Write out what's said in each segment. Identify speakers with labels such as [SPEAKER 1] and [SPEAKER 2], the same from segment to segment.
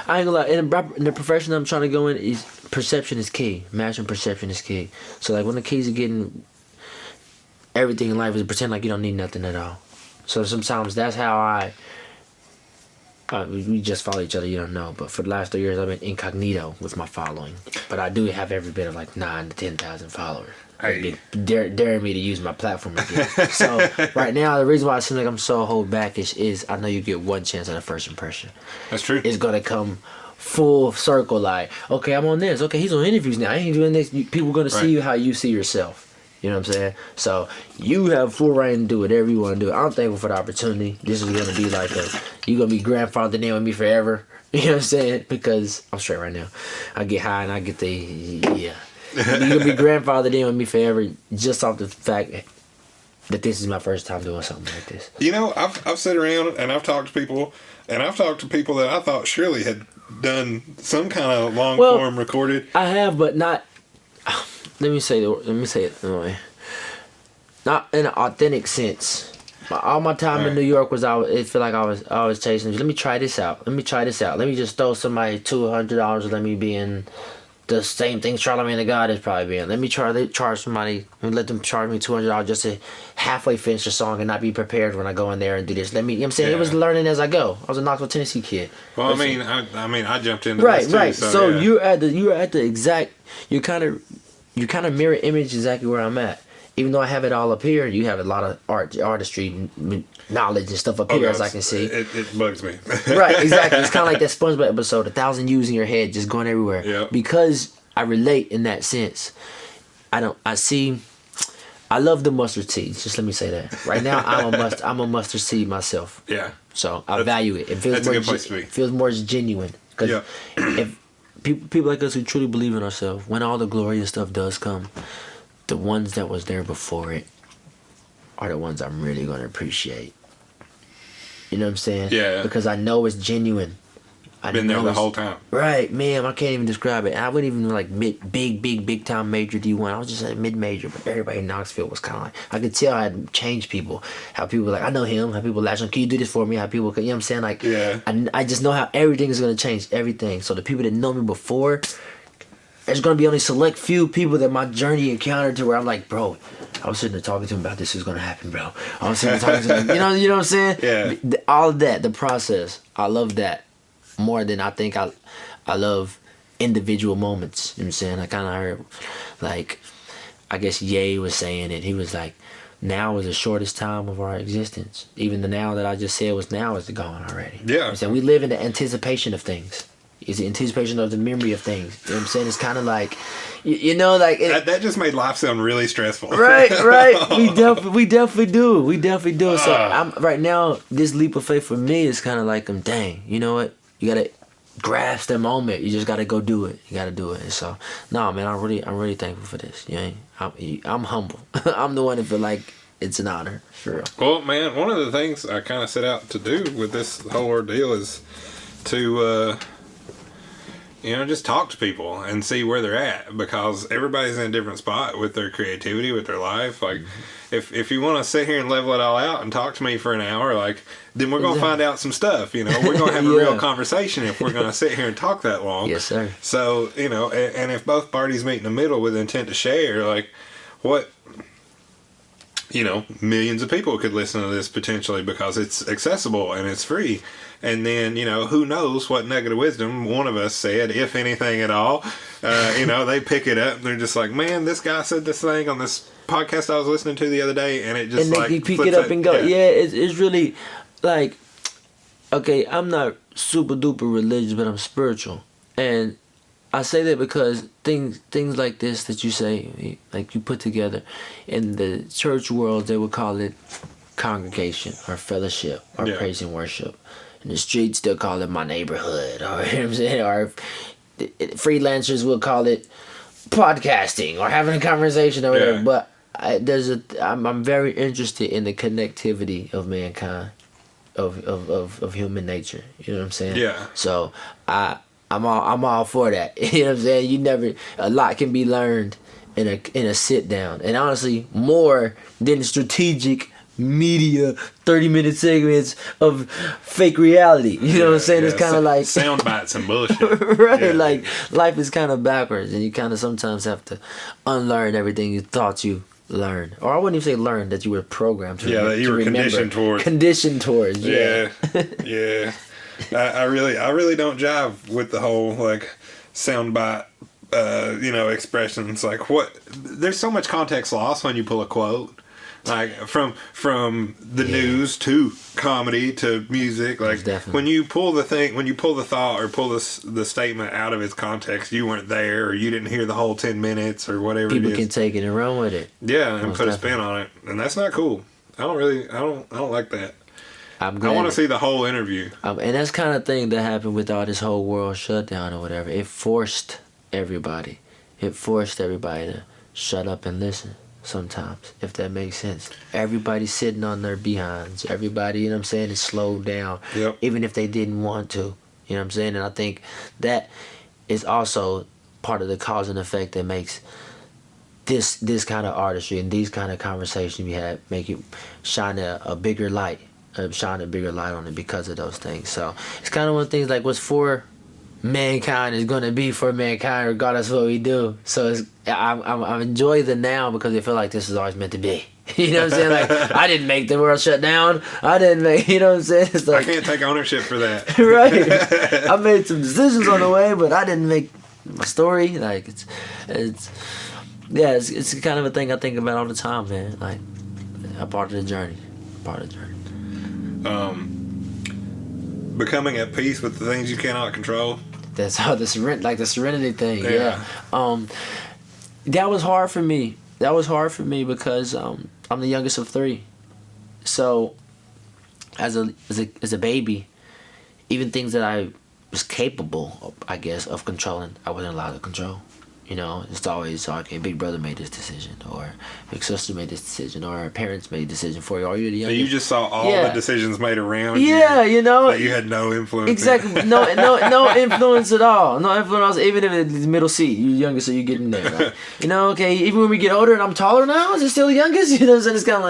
[SPEAKER 1] I ain't gonna lie. In the profession I'm trying to go in, is perception is key. Mastering perception is key. So like one of the keys of getting everything in life is pretend like you don't need nothing at all. So sometimes that's how we just follow each other, you don't know. But for the last 3 years, I've been incognito with my following. But I do have every bit of like 9,000 to 10,000 followers. Hey. Daring me to use my platform again. So right now, the reason why I seem like I'm so hold back is I know you get one chance at a first impression.
[SPEAKER 2] That's true.
[SPEAKER 1] It's gonna come full circle. Like, okay, I'm on this. Okay, he's on interviews now. I ain't doing this. People gonna see you how you see yourself. You know what I'm saying? So you have full reign to do whatever you want to do. I'm thankful for the opportunity. This is gonna be like you gonna be grandfathered in with me forever. You know what I'm saying? Because I'm straight right now. I get high and I get yeah. You're gonna be grandfathered in with me forever just off the fact that this is my first time doing something like this.
[SPEAKER 2] You know, I've sat around and I've talked to people, and I've talked to people that I thought surely had done some kind of long form recorded.
[SPEAKER 1] I have, but not. Let me say it anyway. Not in an authentic sense. All my time in New York was it feel like I was chasing. Let me try this out. Let me just throw somebody $200. Let me be in the same thing Charlamagne the God is probably being. Let me charge somebody and let them charge me $200 just to halfway finish the song and not be prepared when I go in there and do this. You know what I'm saying? It was learning as I go. I was a Knoxville, Tennessee kid.
[SPEAKER 2] Well, I jumped into this too.
[SPEAKER 1] Right. So you're at the exact. You kind of mirror image exactly where I'm at. Even though I have it all up here, you have a lot of artistry, knowledge and stuff up here, as I can see.
[SPEAKER 2] It bugs me.
[SPEAKER 1] Right, exactly. It's kind of like that SpongeBob episode, 1,000 U's in your head, just going everywhere.
[SPEAKER 2] Yep.
[SPEAKER 1] Because I relate in that sense. I love the mustard seeds. Just let me say that. Right now, I'm a mustard seed myself.
[SPEAKER 2] Yeah.
[SPEAKER 1] So I value it. It feels
[SPEAKER 2] that's
[SPEAKER 1] more
[SPEAKER 2] a good place to be.
[SPEAKER 1] It feels more genuine. Because if people like us who truly believe in ourselves, when all the glorious stuff does come, the ones that was there before it are the ones I'm really going to appreciate. You know what I'm saying?
[SPEAKER 2] Yeah.
[SPEAKER 1] Because I know it's genuine.
[SPEAKER 2] I've been there the whole time.
[SPEAKER 1] Right, man. I can't even describe it. I wouldn't even like big time major D1. I was just at mid-major, but everybody in Knoxville was kind of like, I could tell I had changed people. How people were like, I know him. How people latch on, can you do this for me? How people, you know what I'm saying? Like, I just know how everything is going to change everything. So the people that know me before, there's going to be only select few people that my journey encountered to where I'm like, bro, I was sitting there talking to him about this is going to happen, bro. I was sitting there talking to him, you know what I'm saying?
[SPEAKER 2] Yeah.
[SPEAKER 1] All of that, the process, I love that more than I think I love individual moments. You know what I'm saying? I kind of heard, like, I guess Ye was saying it. He was like, now is the shortest time of our existence. Even the now that I just said was now is gone already.
[SPEAKER 2] Yeah.
[SPEAKER 1] You know what I'm saying? We live in the anticipation of things. It's the anticipation of the memory of things. You know what I'm saying? It's kind of like, like...
[SPEAKER 2] that just made life sound really stressful.
[SPEAKER 1] Right. We definitely do. So right now, this leap of faith for me is kind of like, dang, you know what? You got to grasp the moment. You just got to go do it. You got to do it. And so, no, man, I'm really thankful for this. You know, I'm humble. I'm the one that feel like it's an honor, for real.
[SPEAKER 2] Well, man, one of the things I kind of set out to do with this whole ordeal is to... just talk to people and see where they're at, because everybody's in a different spot with their creativity, with their life. Like, if you want to sit here and level it all out and talk to me for an hour, like, then we're going to find out some stuff, We're going to have a real conversation if we're going to sit here and talk that long.
[SPEAKER 1] Yes, sir.
[SPEAKER 2] So, and if both parties meet in the middle with intent to share, like, what... millions of people could listen to this potentially because it's accessible and it's free. And then, who knows what nugget of wisdom one of us said, if anything at all. They pick it up and they're just like, man, this guy said this thing on this podcast I was listening to the other day, and it just
[SPEAKER 1] and you pick it up and go. Yeah, it's really like, okay, I'm not super duper religious, but I'm spiritual. And I say that because things like this that you say, like you put together, in the church world, they would call it congregation or fellowship or praise and worship. In the streets, they'll call it my neighborhood, or, you know what I'm saying? Or freelancers will call it podcasting or having a conversation or whatever.
[SPEAKER 2] Yeah.
[SPEAKER 1] But I'm very interested in the connectivity of mankind, of human nature. You know what I'm saying?
[SPEAKER 2] Yeah.
[SPEAKER 1] So I'm all for that. You know what I'm saying? A lot can be learned in a sit down, and honestly, more than strategic media 30-minute segments of fake reality. You know what I'm saying? It's kind of like
[SPEAKER 2] sound bites and bullshit.
[SPEAKER 1] Right,
[SPEAKER 2] Yeah.
[SPEAKER 1] like life is kind of backwards, and you kind of sometimes have to unlearn everything you thought you learned, or I wouldn't even say learn, that you were programmed to.
[SPEAKER 2] Yeah, that you were conditioned towards.
[SPEAKER 1] Conditioned towards. Yeah.
[SPEAKER 2] Yeah. I really don't jive with the whole like soundbite, expressions. Like what? There's so much context lost when you pull a quote. Like from the news to comedy to music, like when you pull the thought or pull the statement out of its context, you weren't there or you didn't hear the whole 10 minutes or whatever.
[SPEAKER 1] People
[SPEAKER 2] it is.
[SPEAKER 1] can take it and run with it.
[SPEAKER 2] Yeah, and put a spin on it, and that's not cool. I don't like that. I want to see the whole interview.
[SPEAKER 1] And that's kind of thing that happened with all this whole world shutdown or whatever. It forced everybody to shut up and listen. Sometimes, if that makes sense. Everybody's sitting on their behinds. Everybody, you know what I'm saying, is slowed down.
[SPEAKER 2] Yep.
[SPEAKER 1] Even if they didn't want to. You know what I'm saying? And I think that is also part of the cause and effect that makes this kind of artistry and these kind of conversations we had make it shine a bigger light. Shine a bigger light on it because of those things. So it's kind of one of the things like what's for mankind is going to be for mankind regardless of what we do. So I enjoy the now because I feel like this is always meant to be. You know what I'm saying? Like, I didn't make the world shut down. I didn't make, you know what I'm saying? It's like,
[SPEAKER 2] I can't take ownership for that.
[SPEAKER 1] Right. I made some decisions on the way, but I didn't make my story. Like, it's kind of a thing I think about all the time, man. Like, a part of the journey.
[SPEAKER 2] Becoming at peace with the things you cannot control.
[SPEAKER 1] That's how the serenity thing. Yeah. That was hard for me. Because I'm the youngest of three. So as a baby, even things that I was capable of, I guess, of controlling, I wasn't allowed to control. You know, it's always, okay, big brother made this decision, or big sister made this decision, or our parents made a decision for you, or you're the youngest.
[SPEAKER 2] So you just saw all the decisions made around you.
[SPEAKER 1] Yeah, you know.
[SPEAKER 2] That you had no influence.
[SPEAKER 1] Exactly. No influence at all. No influence, even if it's middle seat. You're younger, so you get in there. Like, okay, even when we get older and I'm taller now, is it still the youngest? You know what I'm saying? It's kind of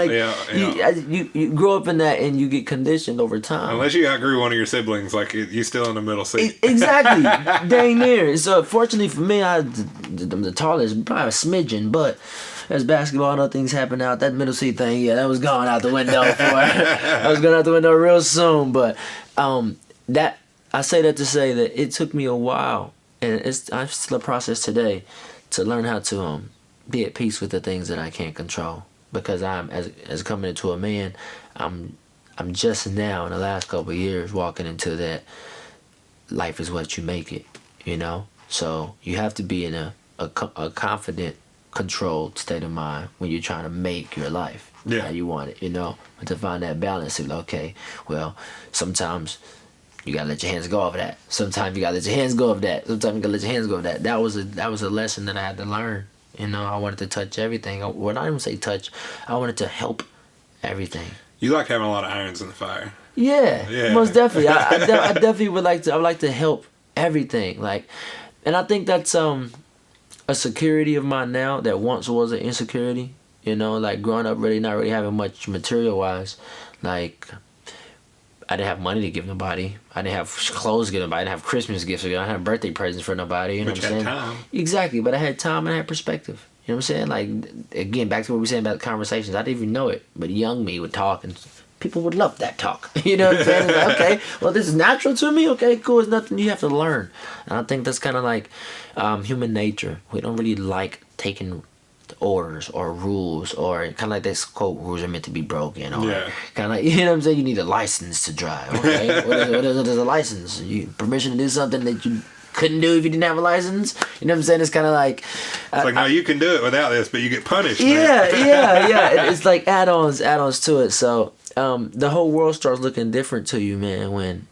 [SPEAKER 1] like, you grow up in that and you get conditioned over time.
[SPEAKER 2] Unless you outgrew one of your siblings, like you're still in the middle seat.
[SPEAKER 1] Exactly. Dang near. So fortunately for me, I'm the tallest, probably a smidgen, but as basketball and other things happen out, that middle seat thing, that was gone out the window. I was going out the window real soon. But that I say that to say that it took me a while, and I'm still a process today to learn how to be at peace with the things that I can't control. Because I'm as coming into a man, I'm just now in the last couple of years walking into that life is what you make it, you know. So you have to be in a confident, controlled state of mind when you're trying to make your life how you want it, you know. But to find that balance of, okay, well, sometimes you gotta let your hands go of that. Sometimes you gotta let your hands go of that. Sometimes you gotta let your hands go of that. That was a lesson that I had to learn. You know, I wanted to touch everything. Well, I didn't say touch. I wanted to help everything.
[SPEAKER 2] You like having a lot of irons in the fire.
[SPEAKER 1] Yeah. Most definitely. I definitely would like to. I would like to help everything. Like, and I think that's a security of mine now that once was an insecurity. You know, like growing up, really not really having much material wise. Like, I didn't have money to give nobody. I didn't have clothes to give nobody. I didn't have Christmas gifts to give. I didn't have birthday presents for nobody. You know what I'm saying?
[SPEAKER 2] Time.
[SPEAKER 1] Exactly, but I had time and I had perspective. You know what I'm saying? Like, again, back to what we were saying about conversations. I didn't even know it, but young me would talk and people would love that talk. You know what I'm saying? It's like, okay, well, this is natural to me. Okay, cool. It's nothing you have to learn. And I think that's kind of like human nature. We don't really like taking orders or rules, or kind of like this quote, rules are meant to be broken, or kind of like, you know what I'm saying, you need a license to drive. Okay, what is a license? Permission to do something that you couldn't do if you didn't have a license. You know what I'm saying? It's kind of like
[SPEAKER 2] it's like, no, you can do it without this, but you get punished.
[SPEAKER 1] Yeah. It's like add-ons to it. So the whole world starts looking different to you, man, when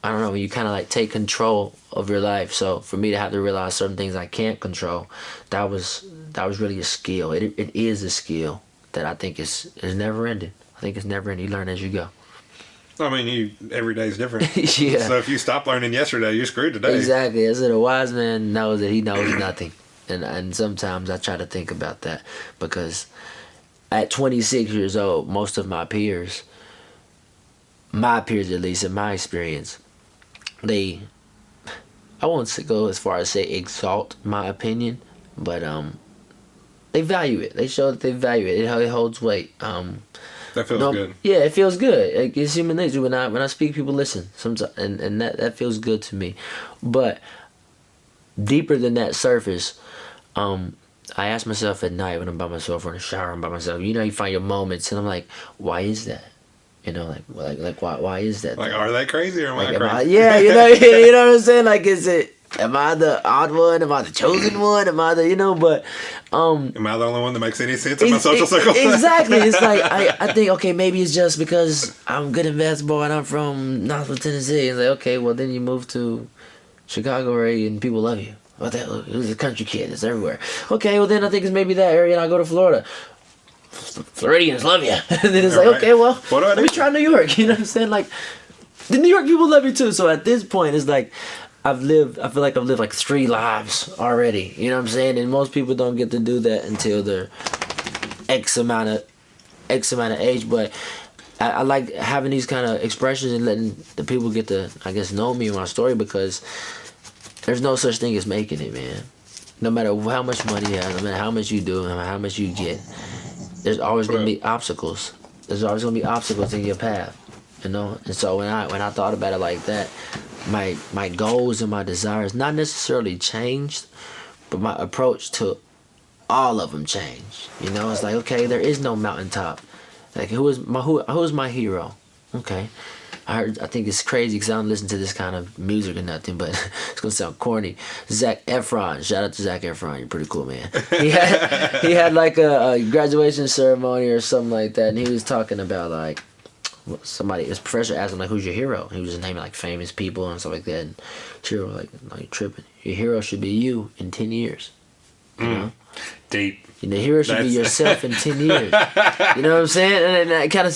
[SPEAKER 1] I don't know, when you kind of like take control of your life. So for me to have to realize certain things I can't control, that was really a skill. It is a skill that I think is never ending. I think it's never ending. You learn as you go.
[SPEAKER 2] I mean, every day is different.
[SPEAKER 1] Yeah.
[SPEAKER 2] So if you stop learning yesterday, you're screwed today.
[SPEAKER 1] Exactly. As a wise man knows that he knows nothing, and sometimes I try to think about that because at 26 years old, most of my peers at least in my experience, they, I won't go as far as say exalt my opinion, but they value it. They show that they value it. It holds weight.
[SPEAKER 2] That feels good.
[SPEAKER 1] Yeah, it feels good. Like, it's human nature. When I speak, people listen. Sometimes, and that feels good to me. But deeper than that surface, I ask myself at night when I'm by myself or in the shower, I'm by myself. You know, you find your moments, and I'm like, why is that? You know, like why is that?
[SPEAKER 2] Like, are they crazy or am
[SPEAKER 1] like,
[SPEAKER 2] I crazy?
[SPEAKER 1] yeah, you know what I'm saying? Like, am I the odd one? Am I the chosen one? Am I the, but
[SPEAKER 2] am I the only one that makes any sense in my social circle?
[SPEAKER 1] Exactly. It's like I think, okay, maybe it's just because I'm good in basketball and I'm from Knoxville, Tennessee. It's like, okay, well then you move to Chicago area and people love you. What the hell? Who's a country kid? It's everywhere. Okay, well then I think it's maybe that area and I go to Florida. Floridians love you. And then it's like, okay, well, let me try New York. You know what I'm saying? Like, the New York people love you too. So at this point, it's like, I feel like I've lived like 3 lives already. You know what I'm saying? And most people don't get to do that until they're X amount of age. But I like having these kind of expressions and letting the people get to, I guess, know me and my story, because there's no such thing as making it, man. No matter how much money you have, no matter how much you do, no matter how much you get, there's always going to be obstacles. There's always going to be obstacles in your path, And so when I thought about it like that, my goals and my desires not necessarily changed, but my approach to all of them changed. It's like, okay, there is no mountaintop. Like, who is my hero? Okay, I think it's crazy because I don't listen to this kind of music or nothing, but it's gonna sound corny. Zac Efron, shout out to Zac Efron, you're pretty cool, man. He had like a graduation ceremony or something like that, and he was talking about like his professor asked him like, who's your hero? He was just naming like famous people and stuff like that, and hero like tripping. Your hero should be you in 10 years. You know?
[SPEAKER 2] Deep.
[SPEAKER 1] The hero should be yourself in 10 years. You know what I'm saying? And it kind of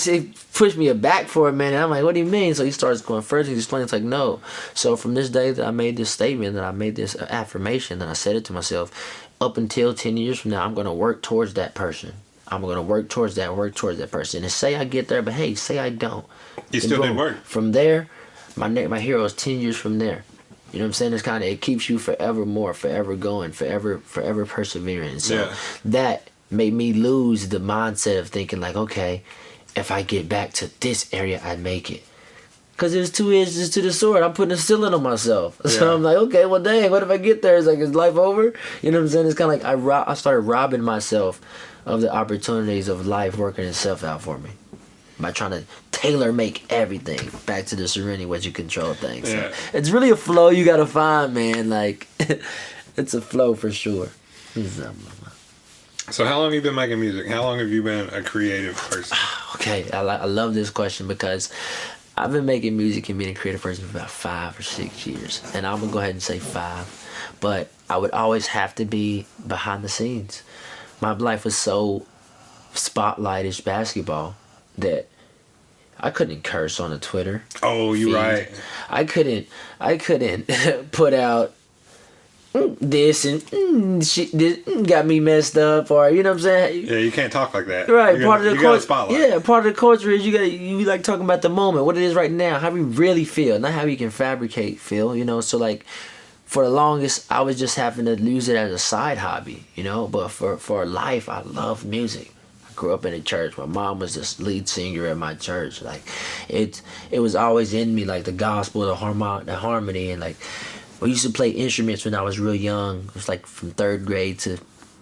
[SPEAKER 1] pushed me back for a minute. I'm like, what do you mean? So he starts going further. He's explaining, it's like, no. So from this day that I made this statement, that I made this affirmation, that I said it to myself, up until 10 years from now, I'm going to work towards that person. I'm going to work towards that person. And say I get there, but hey, say I don't.
[SPEAKER 2] You still didn't work.
[SPEAKER 1] From there, my hero is 10 years from there. You know what I'm saying? It keeps you forever more, forever going, forever persevering. So that made me lose the mindset of thinking like, okay, if I get back to this area, I'd make it. Because there's 2 edges to the sword. I'm putting a ceiling on myself. So I'm like, okay, well, dang, what if I get there? It's like, is life over? You know what I'm saying? It's kind of like I started robbing myself of the opportunities of life working itself out for me by trying to tailor make everything back to the serenity what you control things. So it's really a flow you gotta find, man. Like, it's a flow for sure.
[SPEAKER 2] So how long have you been making music? How long have you been a creative person?
[SPEAKER 1] Okay, I love this question because I've been making music and being a creative person for about 5 or 6 years, and I'm gonna go ahead and say 5. But I would always have to be behind the scenes. My life was so spotlightish basketball that I couldn't curse on a Twitter.
[SPEAKER 2] Oh, you're right.
[SPEAKER 1] I couldn't put out this and shit, this got me messed up, or you know what I'm saying?
[SPEAKER 2] Yeah, you can't talk like that.
[SPEAKER 1] Right, part of the culture.
[SPEAKER 2] Spotlight.
[SPEAKER 1] Yeah, part of the culture is you like talking about the moment, what it is right now, how we really feel, not how you can fabricate feel. So like, for the longest, I was just having to use it as a side hobby, But for life, I love music. I grew up in a church. My mom was the lead singer at my church. Like, it was always in me, like the gospel, the harmony, and like, we used to play instruments when I was real young. It was like from 3rd grade to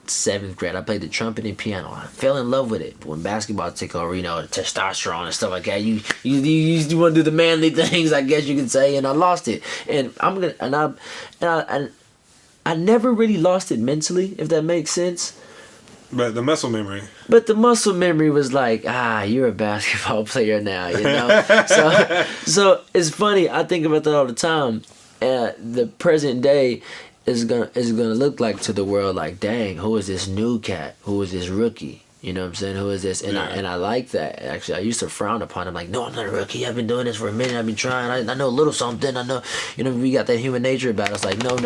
[SPEAKER 1] 7th grade. I played the trumpet and piano. I fell in love with it. But when basketball took over, the testosterone and stuff like that, you want to do the manly things, I guess you could say, and I lost it. And I never really lost it mentally, if that makes sense.
[SPEAKER 2] But the muscle memory.
[SPEAKER 1] But the muscle memory was like, you're a basketball player now, So it's funny. I think about that all the time. The present day is gonna look like to the world like, dang, who is this new cat? Who is this rookie? You know what I'm saying? Who is this? And I like that. Actually, I used to frown upon him, like, no, I'm not a rookie. I've been doing this for a minute. I've been trying. I know a little something. I know, we got that human nature about us. Like, no.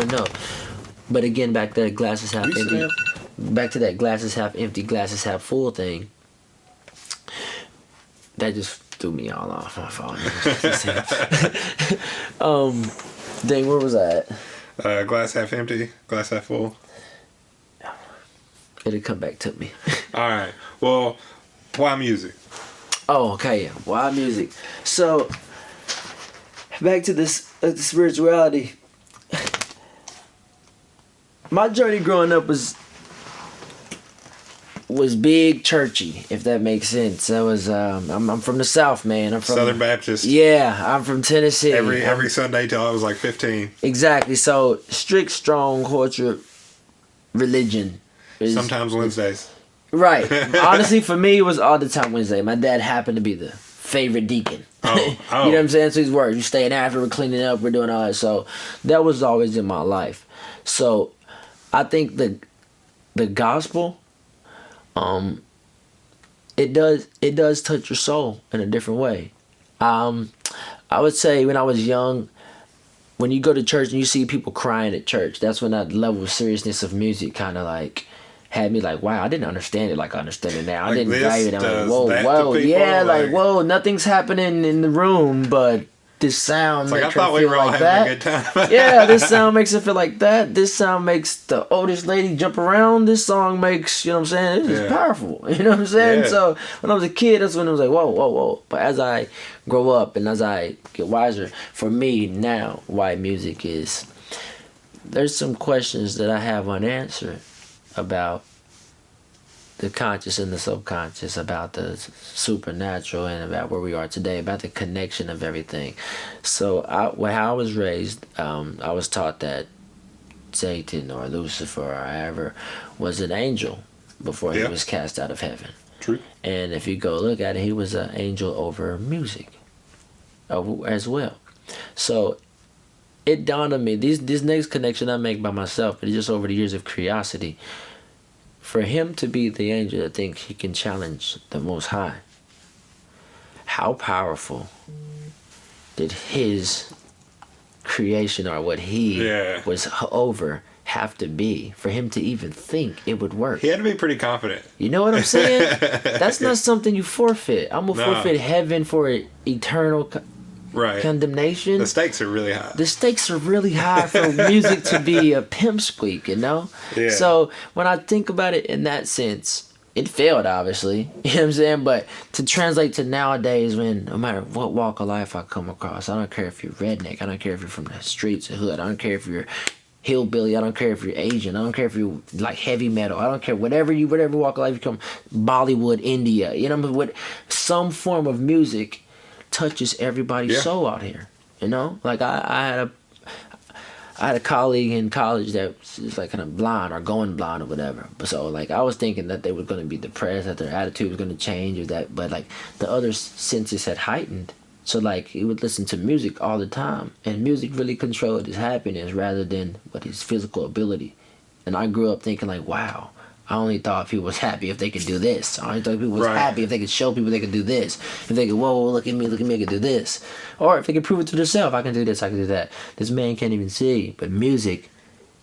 [SPEAKER 1] But again, back to that glasses half empty. Back to that glasses half empty, glasses half full thing. That just threw me all off my phone. Dang, where was I at?
[SPEAKER 2] Glass half empty, glass half full.
[SPEAKER 1] It'll come back to me.
[SPEAKER 2] All right. Well, why music?
[SPEAKER 1] Oh, okay. Why music? So, back to this spirituality. My journey growing up was big churchy, if that makes sense. I was I'm from the South, man. I'm from
[SPEAKER 2] Southern Baptist.
[SPEAKER 1] Yeah, I'm from Tennessee.
[SPEAKER 2] Every Sunday till I was like 15.
[SPEAKER 1] Exactly. So strict, strong culture, religion.
[SPEAKER 2] Sometimes Wednesdays.
[SPEAKER 1] Right. Honestly, for me, it was all the time Wednesday. My dad happened to be the favorite deacon.
[SPEAKER 2] Oh.
[SPEAKER 1] You know what I'm saying? So he's working. You staying after, we're cleaning up, we're doing all that. So that was always in my life. So I think the gospel, it does touch your soul in a different way. I would say when I was young, when you go to church and you see people crying at church, that's when that level of seriousness of music kind of like had me like, wow, I didn't understand it like I understand it now. I didn't value it. I'm like, whoa, yeah, like whoa, nothing's happening in the room, but this sound makes her feel like that.
[SPEAKER 2] A good time.
[SPEAKER 1] Yeah, this sound makes it feel like that. This sound makes the oldest lady jump around. This song makes, you know what I'm saying? It's powerful. You know what I'm saying?
[SPEAKER 2] Yeah.
[SPEAKER 1] So when I was a kid, that's when it was like, whoa. But as I grow up and as I get wiser, for me now, why music is, there's some questions that I have unanswered about the conscious and the subconscious, about the supernatural, and about where we are today, about the connection of everything. So how I was raised, I was taught that Satan or Lucifer or however was an angel before he was cast out of heaven.
[SPEAKER 2] True.
[SPEAKER 1] And if you go look at it, he was an angel over music as well. So it dawned on me, this next connection I make by myself, but just over the years of curiosity, for him to be the angel that thinks he can challenge the Most High, how powerful did his creation or what he was over have to be for him to even think it would work?
[SPEAKER 2] He had to be pretty confident.
[SPEAKER 1] You know what I'm saying? That's not something you forfeit. I'm going to forfeit heaven for eternal condemnation.
[SPEAKER 2] The stakes are really high.
[SPEAKER 1] The stakes are really high for music to be a pimp squeak, you know?
[SPEAKER 2] Yeah.
[SPEAKER 1] So when I think about it in that sense, it failed, obviously. You know what I'm saying? But to translate to nowadays, when no matter what walk of life I come across, I don't care if you're redneck, I don't care if you're from the streets or hood, I don't care if you're hillbilly, I don't care if you're Asian, I don't care if you like heavy metal, I don't care, whatever walk of life you come, Bollywood, India, you know what? Some form of music touches everybody's soul out here, you know? Like I had a colleague in college that was like kind of blind or going blind or whatever. But so like I was thinking that they were going to be depressed, that their attitude was going to change or that, but like the other senses had heightened. So like he would listen to music all the time, and music really controlled his happiness rather than what his physical ability. And I grew up thinking like, wow, I only thought people was happy if they could do this. I only thought people was happy if they could show people they could do this. If they could, whoa, look at me, I can do this. Or if they could prove it to themselves, I can do this, I can do that. This man can't even see. But music,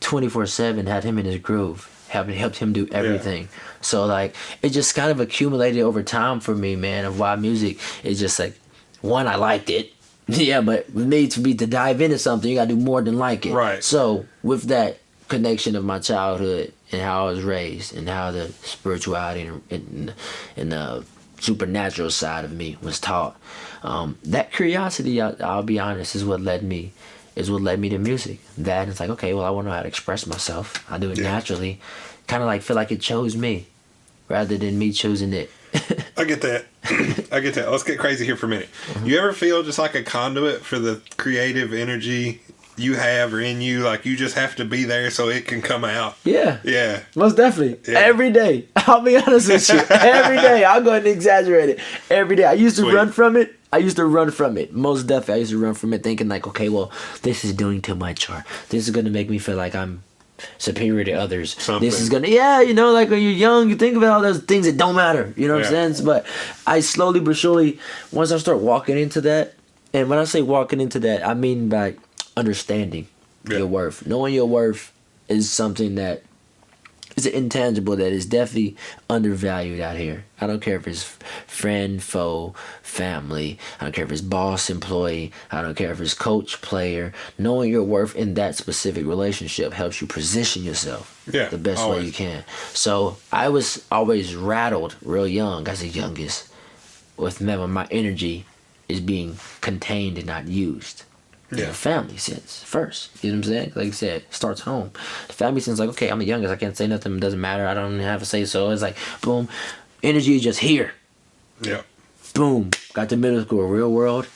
[SPEAKER 1] 24/7, had him in his groove. Helped him do everything. Yeah. So like, it just kind of accumulated over time for me, man, of why music is just like, one, I liked it. Yeah, but with me to dive into something, you gotta do more than like it.
[SPEAKER 2] Right.
[SPEAKER 1] So with that connection of my childhood and how I was raised and how the spirituality and the supernatural side of me was taught, that curiosity, I'll be honest, is what led me to music. That it's like, okay, well, I want to know how to express myself. I do it naturally, kind of like feel like it chose me rather than me choosing it.
[SPEAKER 2] I get that. Let's get crazy here for a minute. Mm-hmm. You ever feel just like a conduit for the creative energy you have or in you? Like you just have to be there so it can come out. Yeah. Most
[SPEAKER 1] definitely. Yeah. Every day. I'll be honest with you. Every day. I'll go ahead and exaggerate it. Every day. I used to run from it. Most definitely. I used to run from it thinking like, okay, well, this is doing too much, or this is going to make me feel like I'm superior to others.
[SPEAKER 2] Something.
[SPEAKER 1] This is gonna, you know, like when you're young, you think about all those things that don't matter. You know what I'm saying? But I slowly but surely, once I start walking into that, and when I say walking into that, I mean by understanding your worth. Knowing your worth is something that it's an intangible that is definitely undervalued out here. I don't care if it's friend, foe, family. I don't care if it's boss, employee. I don't care if it's coach, player. Knowing your worth in that specific relationship helps you position yourself the best way you can. So I was always rattled real young as the youngest with my energy is being contained and not used. Yeah. The family sense first. You know what I'm saying? Like you said, it starts home. The family sense, like, okay, I'm the youngest. I can't say nothing. It doesn't matter. I don't have to say so. It's like, boom. Energy is just here.
[SPEAKER 2] Yeah.
[SPEAKER 1] Boom. Got to middle school. Real world.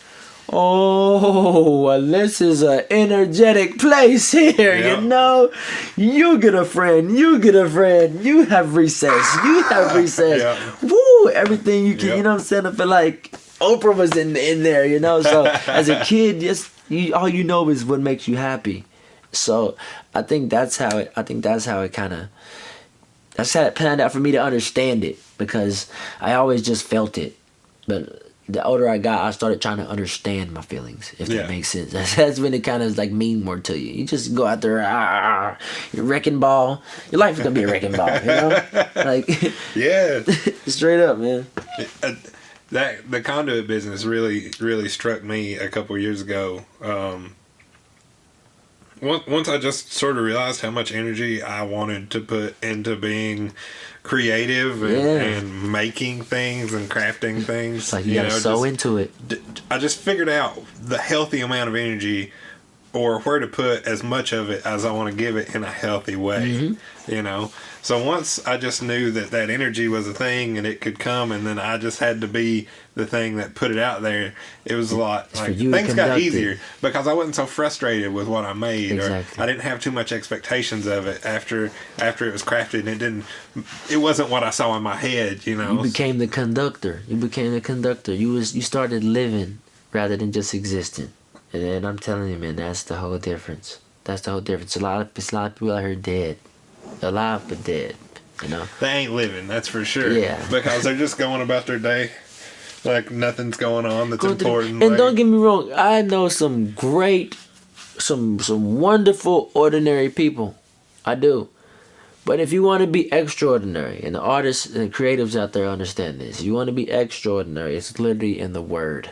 [SPEAKER 1] Oh, well, this is an energetic place here, you know? You get a friend. You get a friend. You have recess. You have recess. Woo! Everything you can, you know what I'm saying? I feel like Oprah was in there, you know? So, as a kid, just... all you know is what makes you happy. So I think that's how it panned out for me to understand it, because I always just felt it. But the older I got, I started trying to understand my feelings, if that makes sense. That's when it kind of like mean more to you. You just go out there, you're wrecking ball. Your life is gonna be a wrecking ball, you know? Like,
[SPEAKER 2] yeah,
[SPEAKER 1] straight up, man.
[SPEAKER 2] That the conduit business really struck me a couple years ago. Once I just sort of realized how much energy I wanted to put into being creative and making things and crafting things.
[SPEAKER 1] It's like you gotta so into it.
[SPEAKER 2] I just figured out the healthy amount of energy, or where to put as much of it as I want to give it in a healthy way. You know? So once I just knew that energy was a thing and it could come, and then I just had to be the thing that put it out there, it was a lot. Like, things got easier because I wasn't so frustrated with what I made, or I didn't have too much expectations of it after it was crafted, and it wasn't what I saw in my head, you know.
[SPEAKER 1] You became the conductor. You started living rather than just existing. And I'm telling you, man, that's the whole difference. A lot of people out here dead. Alive but dead, you know.
[SPEAKER 2] They ain't living, that's for sure.
[SPEAKER 1] Yeah.
[SPEAKER 2] Because they're just going about their day like nothing's going on that's important.
[SPEAKER 1] And don't get me wrong, I know some great, some wonderful, ordinary people. I do. But if you want to be extraordinary, and the artists and the creatives out there understand this, if you want to be extraordinary, it's literally in the word.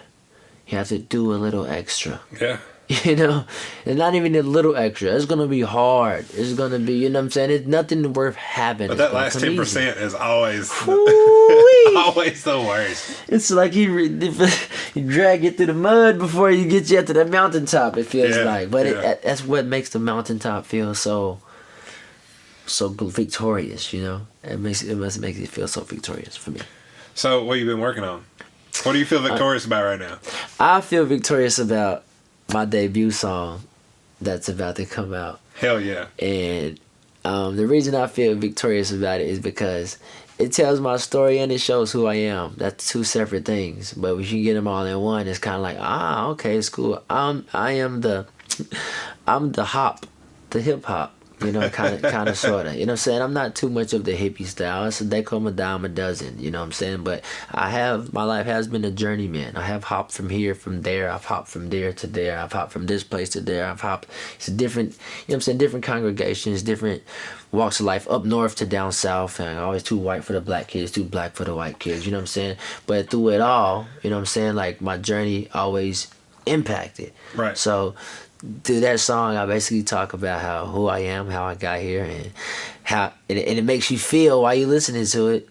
[SPEAKER 1] You have to do a little extra.
[SPEAKER 2] Yeah.
[SPEAKER 1] You know, it's not even a little extra. It's gonna be hard. It's gonna be, you know what I'm saying? It's nothing worth having.
[SPEAKER 2] But that last 10% is always always the worst.
[SPEAKER 1] It's like he drag you through the mud before you get you up to the mountaintop. It feels like, but that's what makes the mountaintop feel so victorious. You know, it must make it feel so victorious for me.
[SPEAKER 2] So, what you been working on? What do you feel victorious about right now?
[SPEAKER 1] I feel victorious about my debut song that's about to come out.
[SPEAKER 2] Hell yeah.
[SPEAKER 1] And the reason I feel victorious about it is because it tells my story and it shows who I am. That's two separate things. But if you get them all in one, it's kind of like, okay, it's cool. I'm the hip hop. You know, kind of, sort of. You know what I'm saying? I'm not too much of the hippie style. They call me a dime a dozen. You know what I'm saying? But my life has been a journey, man. I have hopped from here, from there. I've hopped from there to there. I've hopped from this place to there. It's different, you know what I'm saying? Different congregations, different walks of life, up north to down south. And always too white for the black kids, too black for the white kids. You know what I'm saying? But through it all, you know what I'm saying? Like, my journey always impacted.
[SPEAKER 2] Right.
[SPEAKER 1] So, through that song, I basically talk about who I am, how I got here, and and it makes you feel while you're listening to it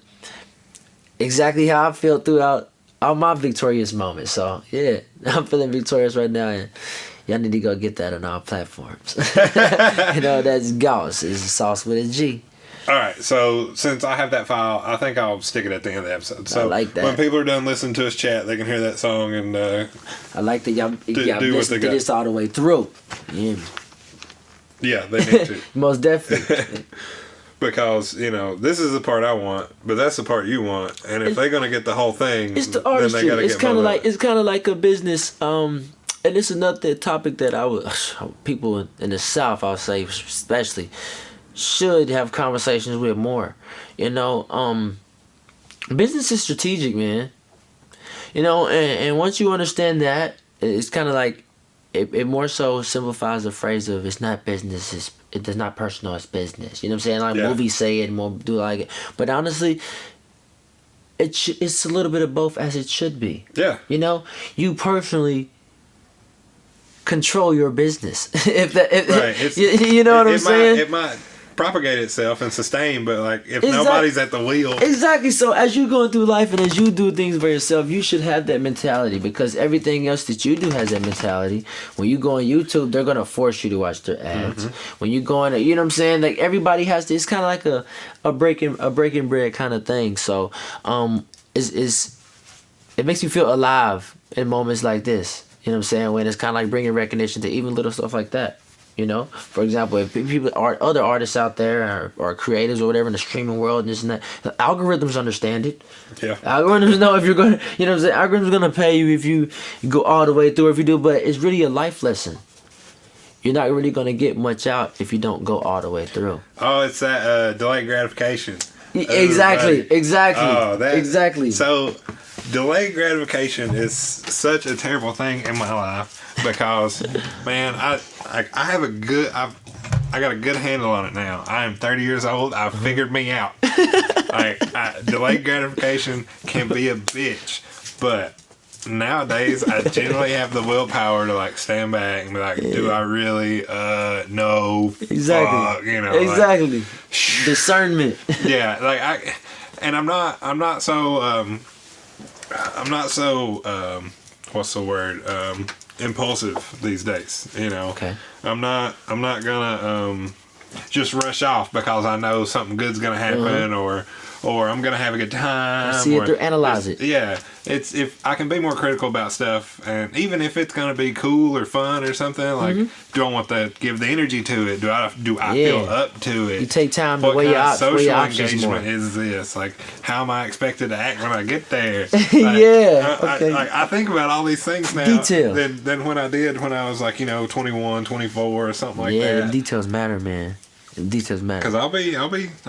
[SPEAKER 1] exactly how I feel throughout all my victorious moments. So yeah, I'm feeling victorious right now, and y'all need to go get that on all platforms. You know, that's Gauce. It's sauce with a G.
[SPEAKER 2] All right, so since I have that file, I think I'll stick it at the end of the episode. So
[SPEAKER 1] I like that.
[SPEAKER 2] When people are done listening to us chat, they can hear that song and
[SPEAKER 1] I like that y'all
[SPEAKER 2] do
[SPEAKER 1] listen to this all the way through.
[SPEAKER 2] Yeah, they need to.
[SPEAKER 1] Most definitely.
[SPEAKER 2] Because, you know, this is the part I want, but that's the part you want. And if they're going to get the whole thing,
[SPEAKER 1] it's the artistry.
[SPEAKER 2] then they got to get
[SPEAKER 1] it's kind of like a business. And it's another topic that people in the South, I'll say especially, should have conversations with more. You know, business is strategic, man. You know, and once you understand that, it's kind of like it more so simplifies the phrase of it's not business, it does not personal, it's business. You know what I'm saying? Like movies say it, more do like it. But honestly, it's a little bit of both, as it should be.
[SPEAKER 2] Yeah.
[SPEAKER 1] You know, you personally control your business.
[SPEAKER 2] Right.
[SPEAKER 1] You know what I'm saying?
[SPEAKER 2] It might propagate itself and sustain, but like if nobody's at the wheel.
[SPEAKER 1] Exactly. So as you're going through life and as you do things for yourself, you should have that mentality, because everything else that you do has that mentality. When you go on YouTube, they're gonna force you to watch their ads. When you go on, you know what I'm saying? Like everybody has to. It's kind of like a breaking bread kind of thing. So it makes you feel alive in moments like this. You know what I'm saying? When it's kind of like bringing recognition to even little stuff like that. You know, for example, if other artists out there or creators or whatever in the streaming world and this and that, the algorithms understand it.
[SPEAKER 2] Yeah.
[SPEAKER 1] Algorithms know if you're going to, you know what I'm saying? Algorithms going to pay you if you go all the way through, if you do, but it's really a life lesson. You're not really going to get much out if you don't go all the way through.
[SPEAKER 2] Oh, it's that delayed gratification.
[SPEAKER 1] Exactly.
[SPEAKER 2] Oh,
[SPEAKER 1] exactly.
[SPEAKER 2] So, delayed gratification is such a terrible thing in my life because, man, I have I got a good handle on it now. I am 30 years old. I've figured me out. Delayed gratification can be a bitch, but nowadays I generally have the willpower to like stand back and be like, do I really? No.
[SPEAKER 1] Exactly.
[SPEAKER 2] You know.
[SPEAKER 1] Exactly. Like, discernment.
[SPEAKER 2] Yeah. I'm not so what's the word? Impulsive these days. You know.
[SPEAKER 1] Okay.
[SPEAKER 2] I'm not gonna just rush off because I know something good's gonna happen or I'm gonna have a good time.
[SPEAKER 1] See it through, analyze it.
[SPEAKER 2] Yeah, it's if I can be more critical about stuff, and even if it's gonna be cool or fun or something, like do I want to give the energy to it? Do I feel up to it?
[SPEAKER 1] You take time to
[SPEAKER 2] what
[SPEAKER 1] weigh
[SPEAKER 2] kind of social
[SPEAKER 1] engagement
[SPEAKER 2] more. Is this? Like, how am I expected to act when I get there? Like,
[SPEAKER 1] Okay.
[SPEAKER 2] I think about all these things now.
[SPEAKER 1] Detail.
[SPEAKER 2] Than when I was like 21, 24 or something like that.
[SPEAKER 1] Yeah, the details matter, man. The details matter.
[SPEAKER 2] Because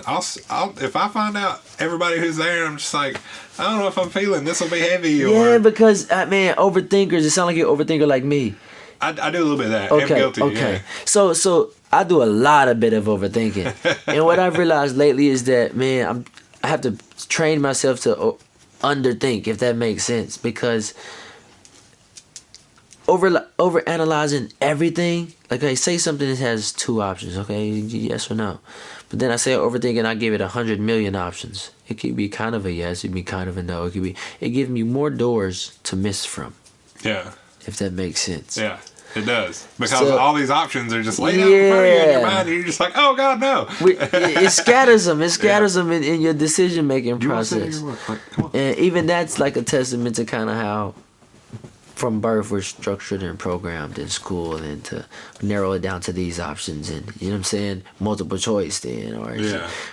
[SPEAKER 2] I'll if I find out everybody who's there, I'm just like, I don't know if I'm feeling this will be heavy.
[SPEAKER 1] Yeah, because man, overthinkers. It sounds like you're an overthinker like me.
[SPEAKER 2] I do a little bit of that.
[SPEAKER 1] Okay,
[SPEAKER 2] I'm guilty.
[SPEAKER 1] okay.
[SPEAKER 2] Yeah.
[SPEAKER 1] So I do a lot of bit of overthinking, and what I've realized lately is that, man, I have to train myself to underthink, if that makes sense, because over analyzing everything. Like, I say something that has two options, okay, yes or no, but then I say overthink and I give it 100 million options. It could be kind of a yes, it could be kind of a no. It gives me more doors to miss from.
[SPEAKER 2] Yeah.
[SPEAKER 1] If that makes sense.
[SPEAKER 2] Yeah, it does, because all these options are just laid out in front of you in your mind, and you're just like, oh God, no.
[SPEAKER 1] It scatters them. It scatters them in your decision making process. And even that's like a testament to kind of how from birth we're structured and programmed in school, and to narrow it down to these options, and you know what I'm saying, multiple choice then, or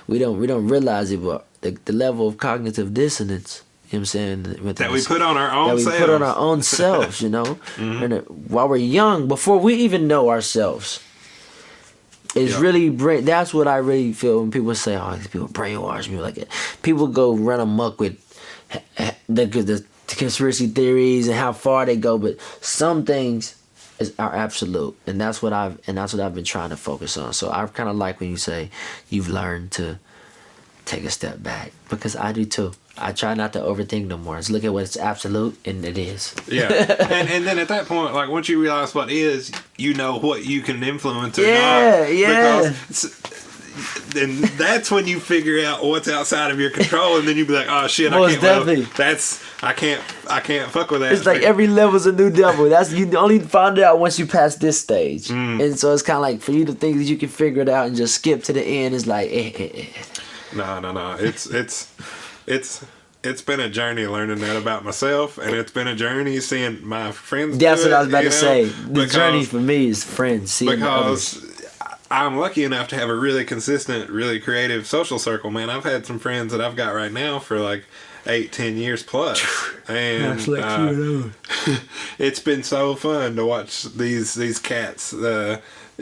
[SPEAKER 1] we don't realize it, but the level of cognitive dissonance, you know what I'm saying,
[SPEAKER 2] that we put on our own selves.
[SPEAKER 1] Put on our own selves, you know, and while we're young, before we even know ourselves, is really that's what I really feel when people say, oh, these people brainwash me, like it. People go run amok with the conspiracy theories and how far they go, but some things are absolute, and that's what I've been trying to focus on. So I kind of like when you say you've learned to take a step back, because I do too. I try not to overthink no more. Just look at what's absolute, and it is.
[SPEAKER 2] Yeah, and then at that point, like, once you realize what is, you know what you can influence or not.
[SPEAKER 1] Yeah.
[SPEAKER 2] And that's when you figure out what's outside of your control, and then you be like, "Oh shit,
[SPEAKER 1] Most definitely.
[SPEAKER 2] I can't fuck with that."
[SPEAKER 1] It's like every level's a new devil. That's, you only find it out once you pass this stage, and so it's kind of like, for you to think that you can figure it out and just skip to the end is like,
[SPEAKER 2] No. It's been a journey learning that about myself, and it's been a journey seeing my friends.
[SPEAKER 1] That's what I was about to say. The journey for me is friends, seeing others.
[SPEAKER 2] I'm lucky enough to have a really consistent, really creative social circle, man. I've had some friends that I've got right now for like 8-10 years plus, and it's been so fun to watch these cats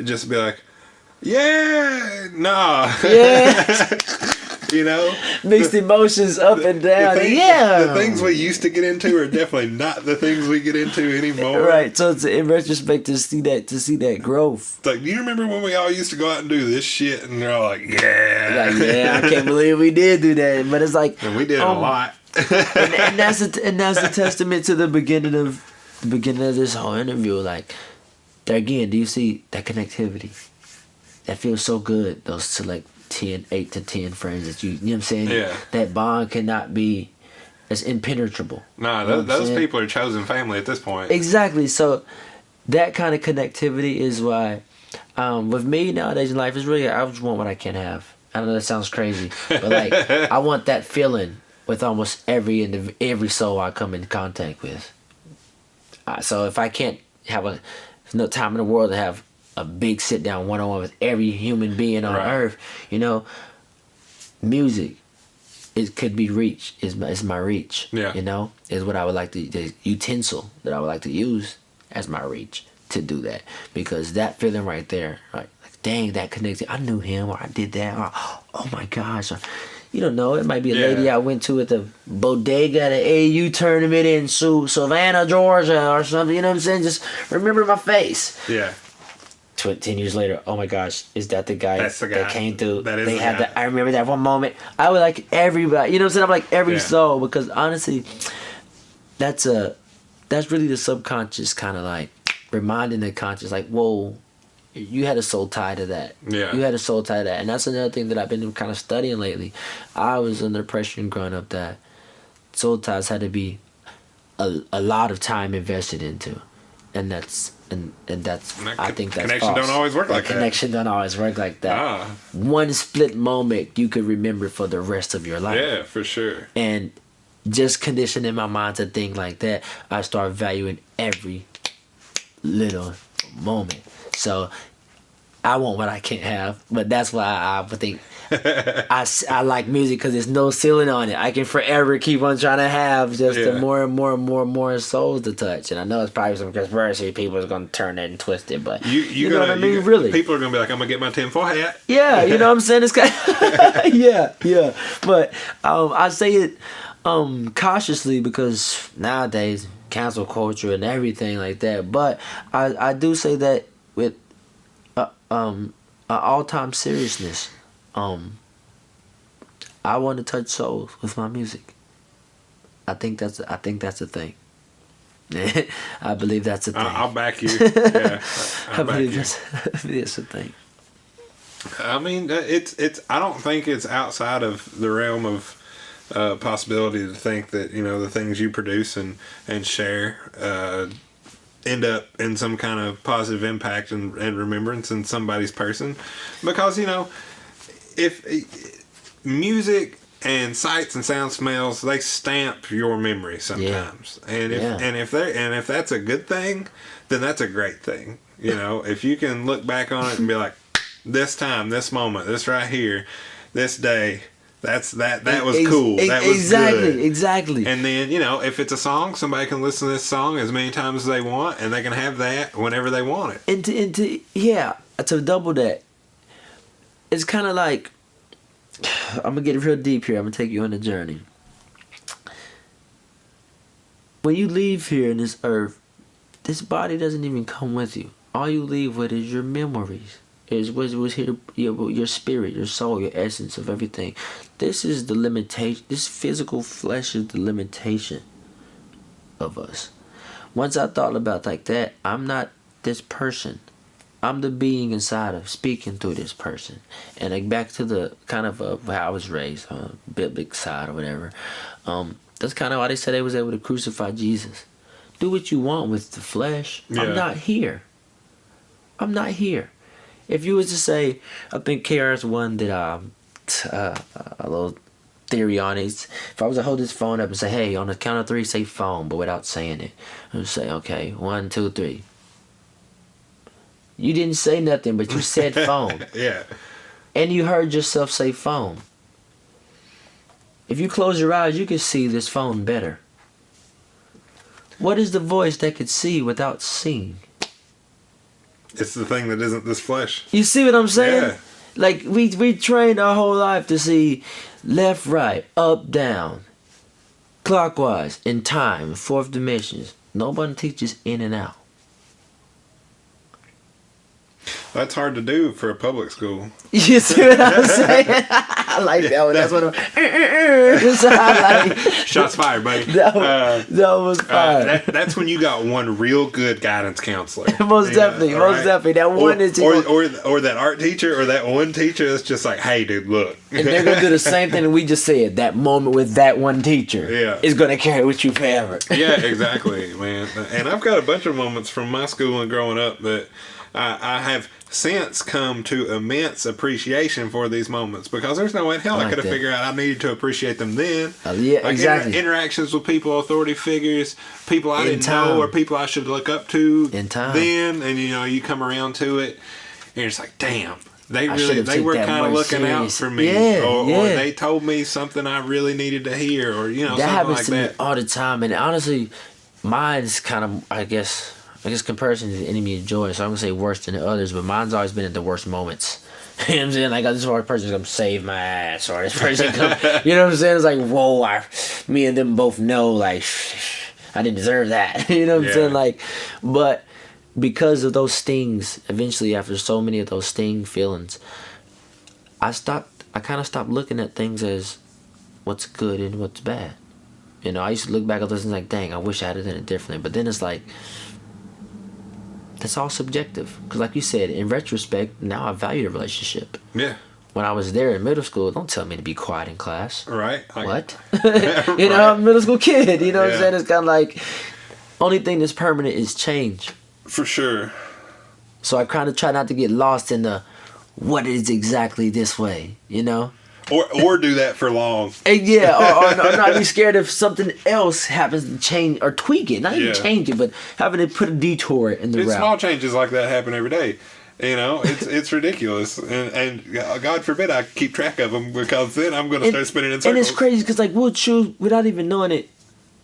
[SPEAKER 2] just be like, yeah, nah, You know,
[SPEAKER 1] Mixed emotions up and down.
[SPEAKER 2] The things we used to get into are definitely not the things we get into anymore.
[SPEAKER 1] Right. So it's, in retrospect, to see that growth.
[SPEAKER 2] It's like, do you remember when we all used to go out and do this shit? And they're all like, yeah.
[SPEAKER 1] Like, yeah, I can't believe we did do that. But it's like,
[SPEAKER 2] and we did a lot.
[SPEAKER 1] and that's a testament to the beginning of this whole interview. Like, there again, do you see that connectivity? That feels so good. Those select 8 to 10 friends that you know what I'm saying?
[SPEAKER 2] Yeah.
[SPEAKER 1] That bond cannot be as impenetrable.
[SPEAKER 2] No,
[SPEAKER 1] You know
[SPEAKER 2] those people are chosen family at this point.
[SPEAKER 1] Exactly. So that kind of connectivity is why, with me nowadays in life, is really, I just want what I can't have. I know that sounds crazy, but like, I want that feeling with almost every soul I come in contact with. So if I can't have there's no time in the world to have a big sit down one-on-one with every human being on earth, you know, music, it could be reached, is my reach.
[SPEAKER 2] Yeah.
[SPEAKER 1] You know, is what I would like to, the utensil that I would like to use as my reach to do that. Because that feeling right there, like dang, that connected, I knew him, or I did that, or oh my gosh, or, you don't know, it might be a lady I went to at the bodega at an AU tournament in Savannah, Georgia, or something, you know what I'm saying? Just remember my face.
[SPEAKER 2] Yeah.
[SPEAKER 1] 10 years later, oh my gosh, is that the guy that came through?
[SPEAKER 2] That is
[SPEAKER 1] they
[SPEAKER 2] the
[SPEAKER 1] had
[SPEAKER 2] guy.
[SPEAKER 1] I remember that one moment. I would like everybody, you know what I'm saying? I'm like every soul, because honestly, that's really the subconscious kind of like reminding the conscious, like, whoa, you had a soul tie to that.
[SPEAKER 2] Yeah.
[SPEAKER 1] You had a soul tie to that. And that's another thing that I've been kind of studying lately. I was under pressure growing up that soul ties had to be a lot of time invested into. And that's I think that's
[SPEAKER 2] connection
[SPEAKER 1] false.
[SPEAKER 2] don't always work like that.
[SPEAKER 1] Connection don't always work like that. One split moment you could remember for the rest of your life.
[SPEAKER 2] Yeah, for sure.
[SPEAKER 1] And just conditioning my mind to think like that, I start valuing every little moment. So I want what I can't have, but that's why I would think I like music, because there's no ceiling on it. I can forever keep on trying to have just the more and more souls to touch. And I know it's probably some conspiracy people are going to turn it and twist it, but you know what I mean? Really,
[SPEAKER 2] people are going to be like, I'm going to get my tinfoil hat.
[SPEAKER 1] Yeah, you know what I'm saying? It's kind of yeah. But I say it cautiously, because nowadays cancel culture and everything like that. But I do say that with an all-time seriousness. I want to touch souls with my music. I think that's a thing. I believe that's a thing.
[SPEAKER 2] I'll back you. Yeah,
[SPEAKER 1] I believe that's a thing.
[SPEAKER 2] I mean, it's. I don't think it's outside of the realm of possibility to think that, you know, the things you produce and share end up in some kind of positive impact and remembrance in somebody's person, because, you know, if music and sights and sound smells, they stamp your memory sometimes. And if that's a good thing, then that's a great thing. You know, if you can look back on it and be like, this time, this moment, this right here, this day, that was cool. That was good. Exactly. And then, you know, if it's a song, somebody can listen to this song as many times as they want, and they can have that whenever they want it.
[SPEAKER 1] And to double that, it's kind of like, I'm gonna get real deep here. I'm gonna take you on a journey. When you leave here in this earth, this body doesn't even come with you. All you leave with is your memories. Is what was here, your spirit, your soul, your essence of everything. This is the limitation. This physical flesh is the limitation of us. Once I thought about like that, I'm not this person. I'm the being inside of, speaking through this person. And like back to the kind of how I was raised, biblical side or whatever. That's kind of why they said they was able to crucify Jesus. Do what you want with the flesh. Yeah. I'm not here. If you was to say, I think KRS-One did a little theory on it. If I was to hold this phone up and say, hey, on the count of 3, say phone, but without saying it. I would say, okay, 1, 2, 3. You didn't say nothing, but you said phone.
[SPEAKER 2] Yeah.
[SPEAKER 1] And you heard yourself say phone. If you close your eyes, you can see this phone better. What is the voice that could see without seeing?
[SPEAKER 2] It's the thing that isn't this flesh.
[SPEAKER 1] You see what I'm saying?
[SPEAKER 2] Yeah.
[SPEAKER 1] Like we trained our whole life to see left, right, up, down, clockwise, in time, fourth dimensions. Nobody teaches in and out.
[SPEAKER 2] That's hard to do for a public school.
[SPEAKER 1] You see what I'm saying? I like that one. That's what I'm. So I like.
[SPEAKER 2] Shots fired, buddy.
[SPEAKER 1] That was fire.
[SPEAKER 2] That's when you got one real good guidance counselor.
[SPEAKER 1] Most definitely. That one is.
[SPEAKER 2] Or that art teacher or that one teacher that's just like, hey, dude, look.
[SPEAKER 1] And they're gonna do the same thing that we just said. That moment with that one teacher.
[SPEAKER 2] Yeah.
[SPEAKER 1] Is gonna carry with you forever.
[SPEAKER 2] Yeah, exactly, man. And I've got a bunch of moments from my school and growing up that I have since come to immense appreciation for these moments, because there's no way in hell I could have figured out I needed to appreciate them then.
[SPEAKER 1] Yeah, like exactly.
[SPEAKER 2] Interactions with people, authority figures, people I didn't know or people I should look up to
[SPEAKER 1] in time.
[SPEAKER 2] Then, and you come around to it, and you're just like, damn. They were kind of looking out for me, or they told me something I really needed to hear, or
[SPEAKER 1] that
[SPEAKER 2] something
[SPEAKER 1] happens
[SPEAKER 2] like
[SPEAKER 1] to
[SPEAKER 2] that.
[SPEAKER 1] me all the time. And honestly, mine's kind of, I guess comparison is the enemy of joy. So I'm gonna say worse than the others, but mine's always been at the worst moments. You know what I'm saying? Like, this person's gonna save my ass, or this person come. You know what I'm saying? It's like, whoa, me and them both know, like, I didn't deserve that. You know what I'm saying? Like, but because of those stings, eventually after so many of those sting feelings, I kind of stopped looking at things as what's good and what's bad. I used to look back at those things like, dang, I wish I had done it differently. But then it's like, that's all subjective. Because like you said, in retrospect, now I value the relationship.
[SPEAKER 2] Yeah.
[SPEAKER 1] When I was there in middle school, don't tell me to be quiet in class.
[SPEAKER 2] Right.
[SPEAKER 1] What? I'm a middle school kid. You know what I'm saying? It's kind of like, only thing that's permanent is change.
[SPEAKER 2] For sure.
[SPEAKER 1] So I kind of try not to get lost in the, what is exactly this way,
[SPEAKER 2] Or do that for long.
[SPEAKER 1] And or not be scared if something else happens to change or tweak it. Not even change it, but having to put a detour in the route.
[SPEAKER 2] Small changes like that happen every day. It's ridiculous. And God forbid I keep track of them, because then I'm going to start spinning in circles.
[SPEAKER 1] And it's crazy because, like, we'll choose, without even knowing it,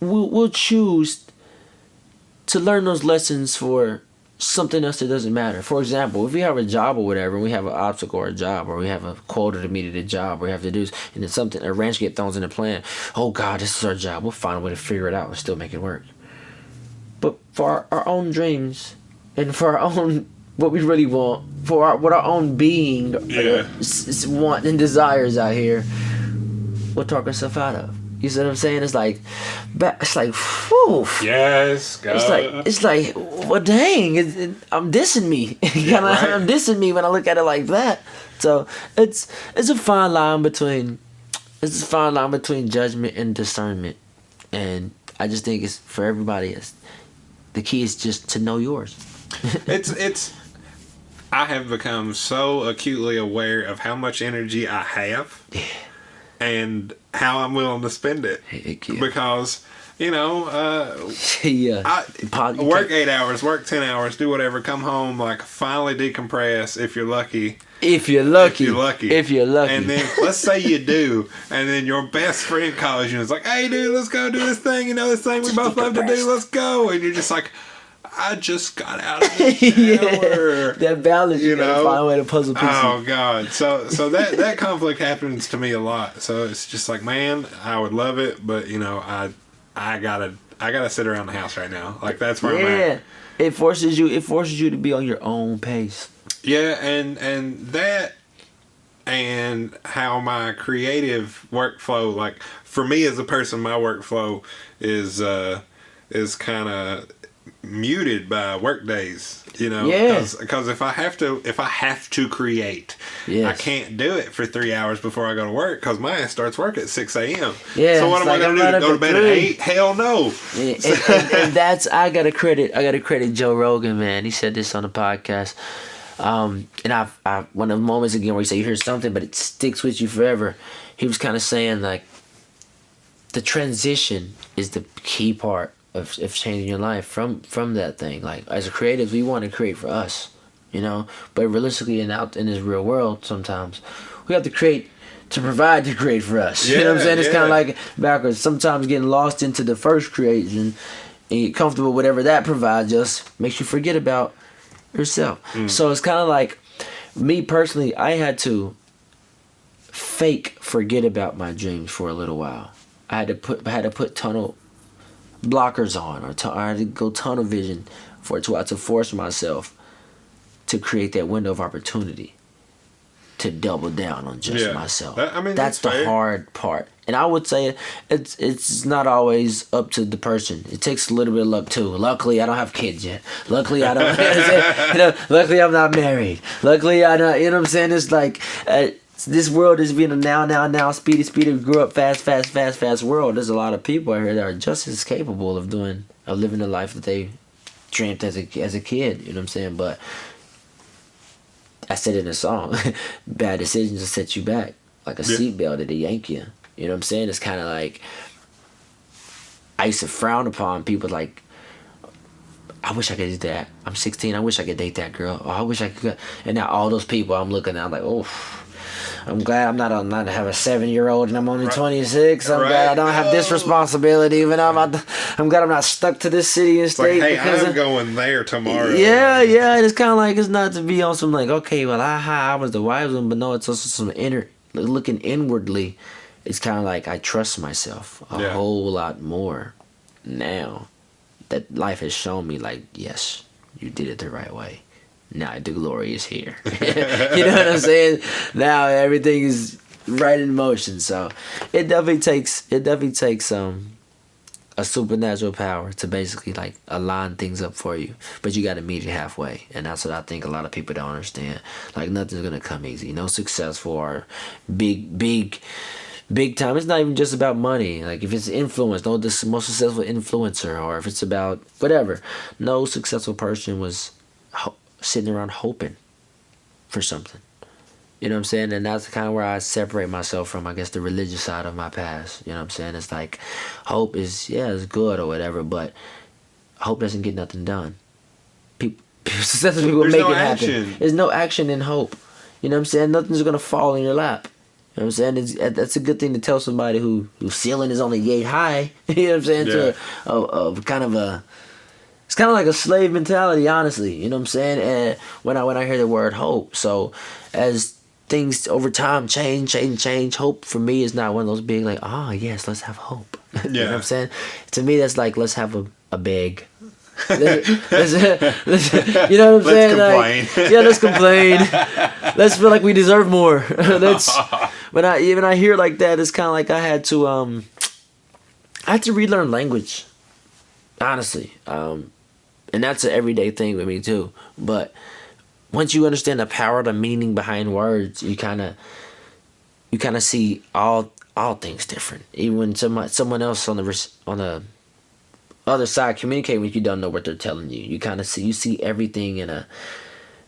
[SPEAKER 1] we'll choose to learn those lessons for something else that doesn't matter. For example, if we have a job or whatever, and we have an obstacle or a job, or we have a quota to meet at a job, or we have to do this, and then a wrench gets thrown in the plan. Oh God, this is our job. We'll find a way to figure it out and still make it work. But for our own dreams, and for our own what we really want, for what our own being want and desires out here, we'll talk ourselves out of. You see what I'm saying? It's like, whew.
[SPEAKER 2] Yes, God.
[SPEAKER 1] It's like, well, dang, I'm dissing me. I'm dissing me when I look at it like that. So it's a fine line between judgment and discernment, and I just think it's for everybody. The key is just to know yours.
[SPEAKER 2] I have become so acutely aware of how much energy I have.
[SPEAKER 1] Yeah.
[SPEAKER 2] And how I'm willing to spend it. Because, I work 8 hours, work 10 hours, do whatever, come home, like, finally decompress if you're lucky.
[SPEAKER 1] If you're lucky. And
[SPEAKER 2] then, let's say you do, and then your best friend calls you and is like, hey, dude, let's go do this thing, this thing we both love to do, let's go. And you're just like, I just got out of the shower.
[SPEAKER 1] That balance, you gotta find a way to puzzle pieces.
[SPEAKER 2] Oh God! So that conflict happens to me a lot. So it's just like, man, I would love it, but I gotta sit around the house right now. Like, that's where I'm at.
[SPEAKER 1] It forces you to be on your own pace.
[SPEAKER 2] Yeah, and that, and how my creative workflow, like, for me as a person, my workflow is kind of muted by work days, because if I have to create, I can't do it for 3 hours before I go to work, because my ass starts work at 6 a.m. So what am I gonna do? Go to bed at 8? Hell no.
[SPEAKER 1] And that's, I gotta credit Joe Rogan, man. He said this on the podcast, and I one of the moments again where he said you hear something but it sticks with you forever. He was kind of saying, like, the transition is the key part of changing your life from that thing. Like, as a creative, we want to create for us, but realistically and out in this real world, sometimes we have to create to provide to create for us. You know what I'm saying? It's kind of like backwards. Sometimes getting lost into the first creation and get comfortable with whatever that provides us makes you forget about yourself. So it's kind of like, me personally, I had to fake forget about my dreams for a little while. I had to put tunnel blockers on, I had to go tunnel vision to force myself to create that window of opportunity to double down on just myself. That's the hard part. And I would say it's not always up to the person. It takes a little bit of luck too. Luckily, I don't have kids yet. Luckily, I don't. Luckily, I'm not married. Luckily, I don't. You know what I'm saying? It's like this world is being a now, speedy, grew up fast world. There's a lot of people out here that are just as capable of living the life that they dreamt as a kid. You know what I'm saying? But I said in a song, bad decisions will set you back like a seatbelt that'll yank you. You know what I'm saying? It's kind of like I used to frown upon people like, I wish I could do that. I'm 16. I wish I could date that girl. Oh, I wish I could. And now all those people I'm looking at, I'm like, oh, I'm glad I'm not have a 7-year-old and I'm only 26. I'm glad I don't have this responsibility. Even I'm glad I'm not stuck to this city and state.
[SPEAKER 2] Like, hey, I'm going there tomorrow.
[SPEAKER 1] Yeah. It's kind of like, it's not to be on some like, okay, well, I was the wise one, but no, it's also some looking inwardly. It's kind of like I trust myself a whole lot more now that life has shown me, like, yes, you did it the right way. Now the glory is here. You know what I'm saying? Now everything is right in motion. So it definitely takes a supernatural power to basically like align things up for you. But you got to meet it halfway, and that's what I think a lot of people don't understand. Like, nothing's gonna come easy. No successful or big time. It's not even just about money. Like, if it's influence, no, the most successful influencer, or if it's about whatever, no successful person was sitting around hoping for something. You know what I'm saying? And that's kind of where I separate myself from, I guess, the religious side of my past. You know what I'm saying? It's like, hope is good or whatever, but hope doesn't get nothing done. Successful people make it happen. There's no action in hope. You know what I'm saying? Nothing's going to fall in your lap. You know what I'm saying? That's a good thing to tell somebody whose ceiling is only yay high. You know what I'm saying? Yeah. It's kind of like a slave mentality, honestly. You know what I'm saying? And when I hear the word hope, so as things over time change, hope for me is not one of those big like, yes, let's have hope. You know what I'm saying? To me, that's like, let's have a beg. Let's, you know what I'm saying? Complain. Let's complain. Let's feel like we deserve more. When I hear like that, it's kind of like I had to relearn language, honestly, and that's an everyday thing with me too. But once you understand the power, the meaning behind words, you kind of see all things different. Even when someone else on the other side communicate with you, don't know what they're telling you. You kind of see everything in a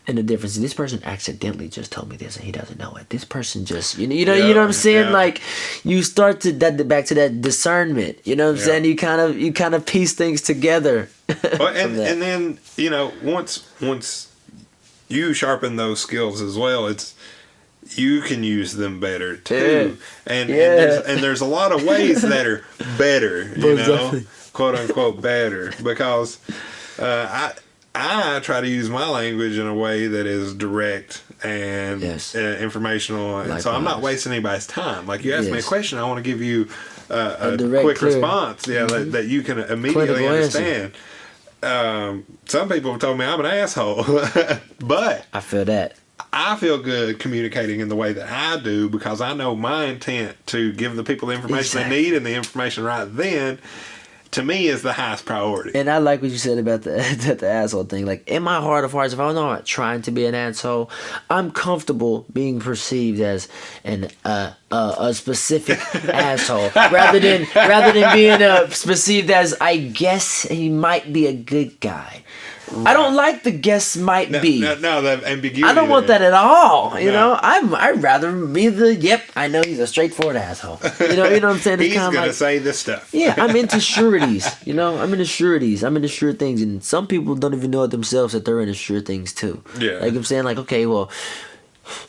[SPEAKER 1] difference. This person accidentally just told me this and he doesn't know it. This person just you know what I'm saying? Yeah. Like, you start to back to that discernment. You know what I'm saying? You kind of piece things together.
[SPEAKER 2] Well, and then, you know, once you sharpen those skills as well, you can use them better too. Yeah. And there's a lot of ways that are better, you know, quote unquote better, because I try to use my language in a way that is direct and informational. And so I'm not wasting anybody's time. Like, you ask me a question, I want to give you a direct, quick response that you can immediately understand. Some people have told me I'm an asshole, but
[SPEAKER 1] I feel that.
[SPEAKER 2] I feel good communicating in the way that I do, because I know my intent to give the people the information they need, and the information right then, to me, is the highest priority. And
[SPEAKER 1] I like what you said about the asshole thing. Like, in my heart of hearts, if I'm not trying to be an asshole, I'm comfortable being perceived as a specific asshole, rather than being perceived as, I guess he might be a good guy. Right. I don't like the guess might be.
[SPEAKER 2] No, the ambiguity.
[SPEAKER 1] I don't want that at all. You know, I'd rather be I know he's a straightforward asshole. You know what I'm saying?
[SPEAKER 2] He's going to say this stuff.
[SPEAKER 1] Yeah, I'm into sureties. You know, I'm into sureties. I'm into sure things. And some people don't even know it themselves that they're into sure things too. Yeah. Like, I'm saying, like, okay, well,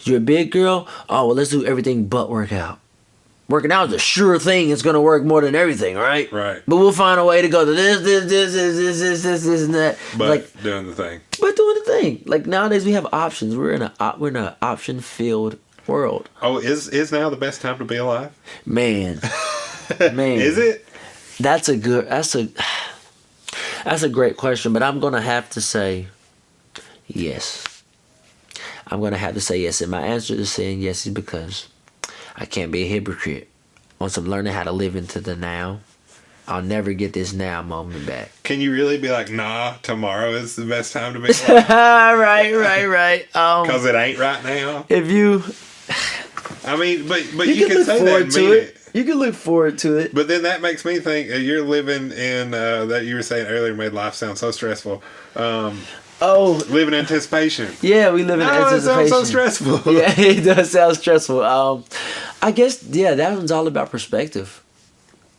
[SPEAKER 1] you're a big girl. Oh, well, let's do everything but work out. Working out is a sure thing. It's going to work more than everything, right?
[SPEAKER 2] Right.
[SPEAKER 1] But we'll find a way to go to this, and that.
[SPEAKER 2] But like, doing the thing.
[SPEAKER 1] But doing the thing. Like nowadays we have options. We're in an option filled world.
[SPEAKER 2] Oh, is now the best time to be alive?
[SPEAKER 1] Man.
[SPEAKER 2] Is it?
[SPEAKER 1] That's a great question, but I'm gonna have to say yes. I'm gonna have to say yes, and my answer to saying yes is because I can't be a hypocrite. Once I'm learning how to live into the now, I'll never get this now moment back.
[SPEAKER 2] Can you really be like, nah, tomorrow is the best time to be alive?
[SPEAKER 1] right.
[SPEAKER 2] Because it ain't right now.
[SPEAKER 1] If you,
[SPEAKER 2] I mean, but you can say that and mean it.
[SPEAKER 1] You can look forward to it.
[SPEAKER 2] But then that makes me think you're living in that you were saying earlier made life sound so stressful. Live in anticipation.
[SPEAKER 1] Yeah, we live in anticipation.
[SPEAKER 2] It sounds so stressful.
[SPEAKER 1] Yeah, it does sound stressful. I guess that one's all about perspective.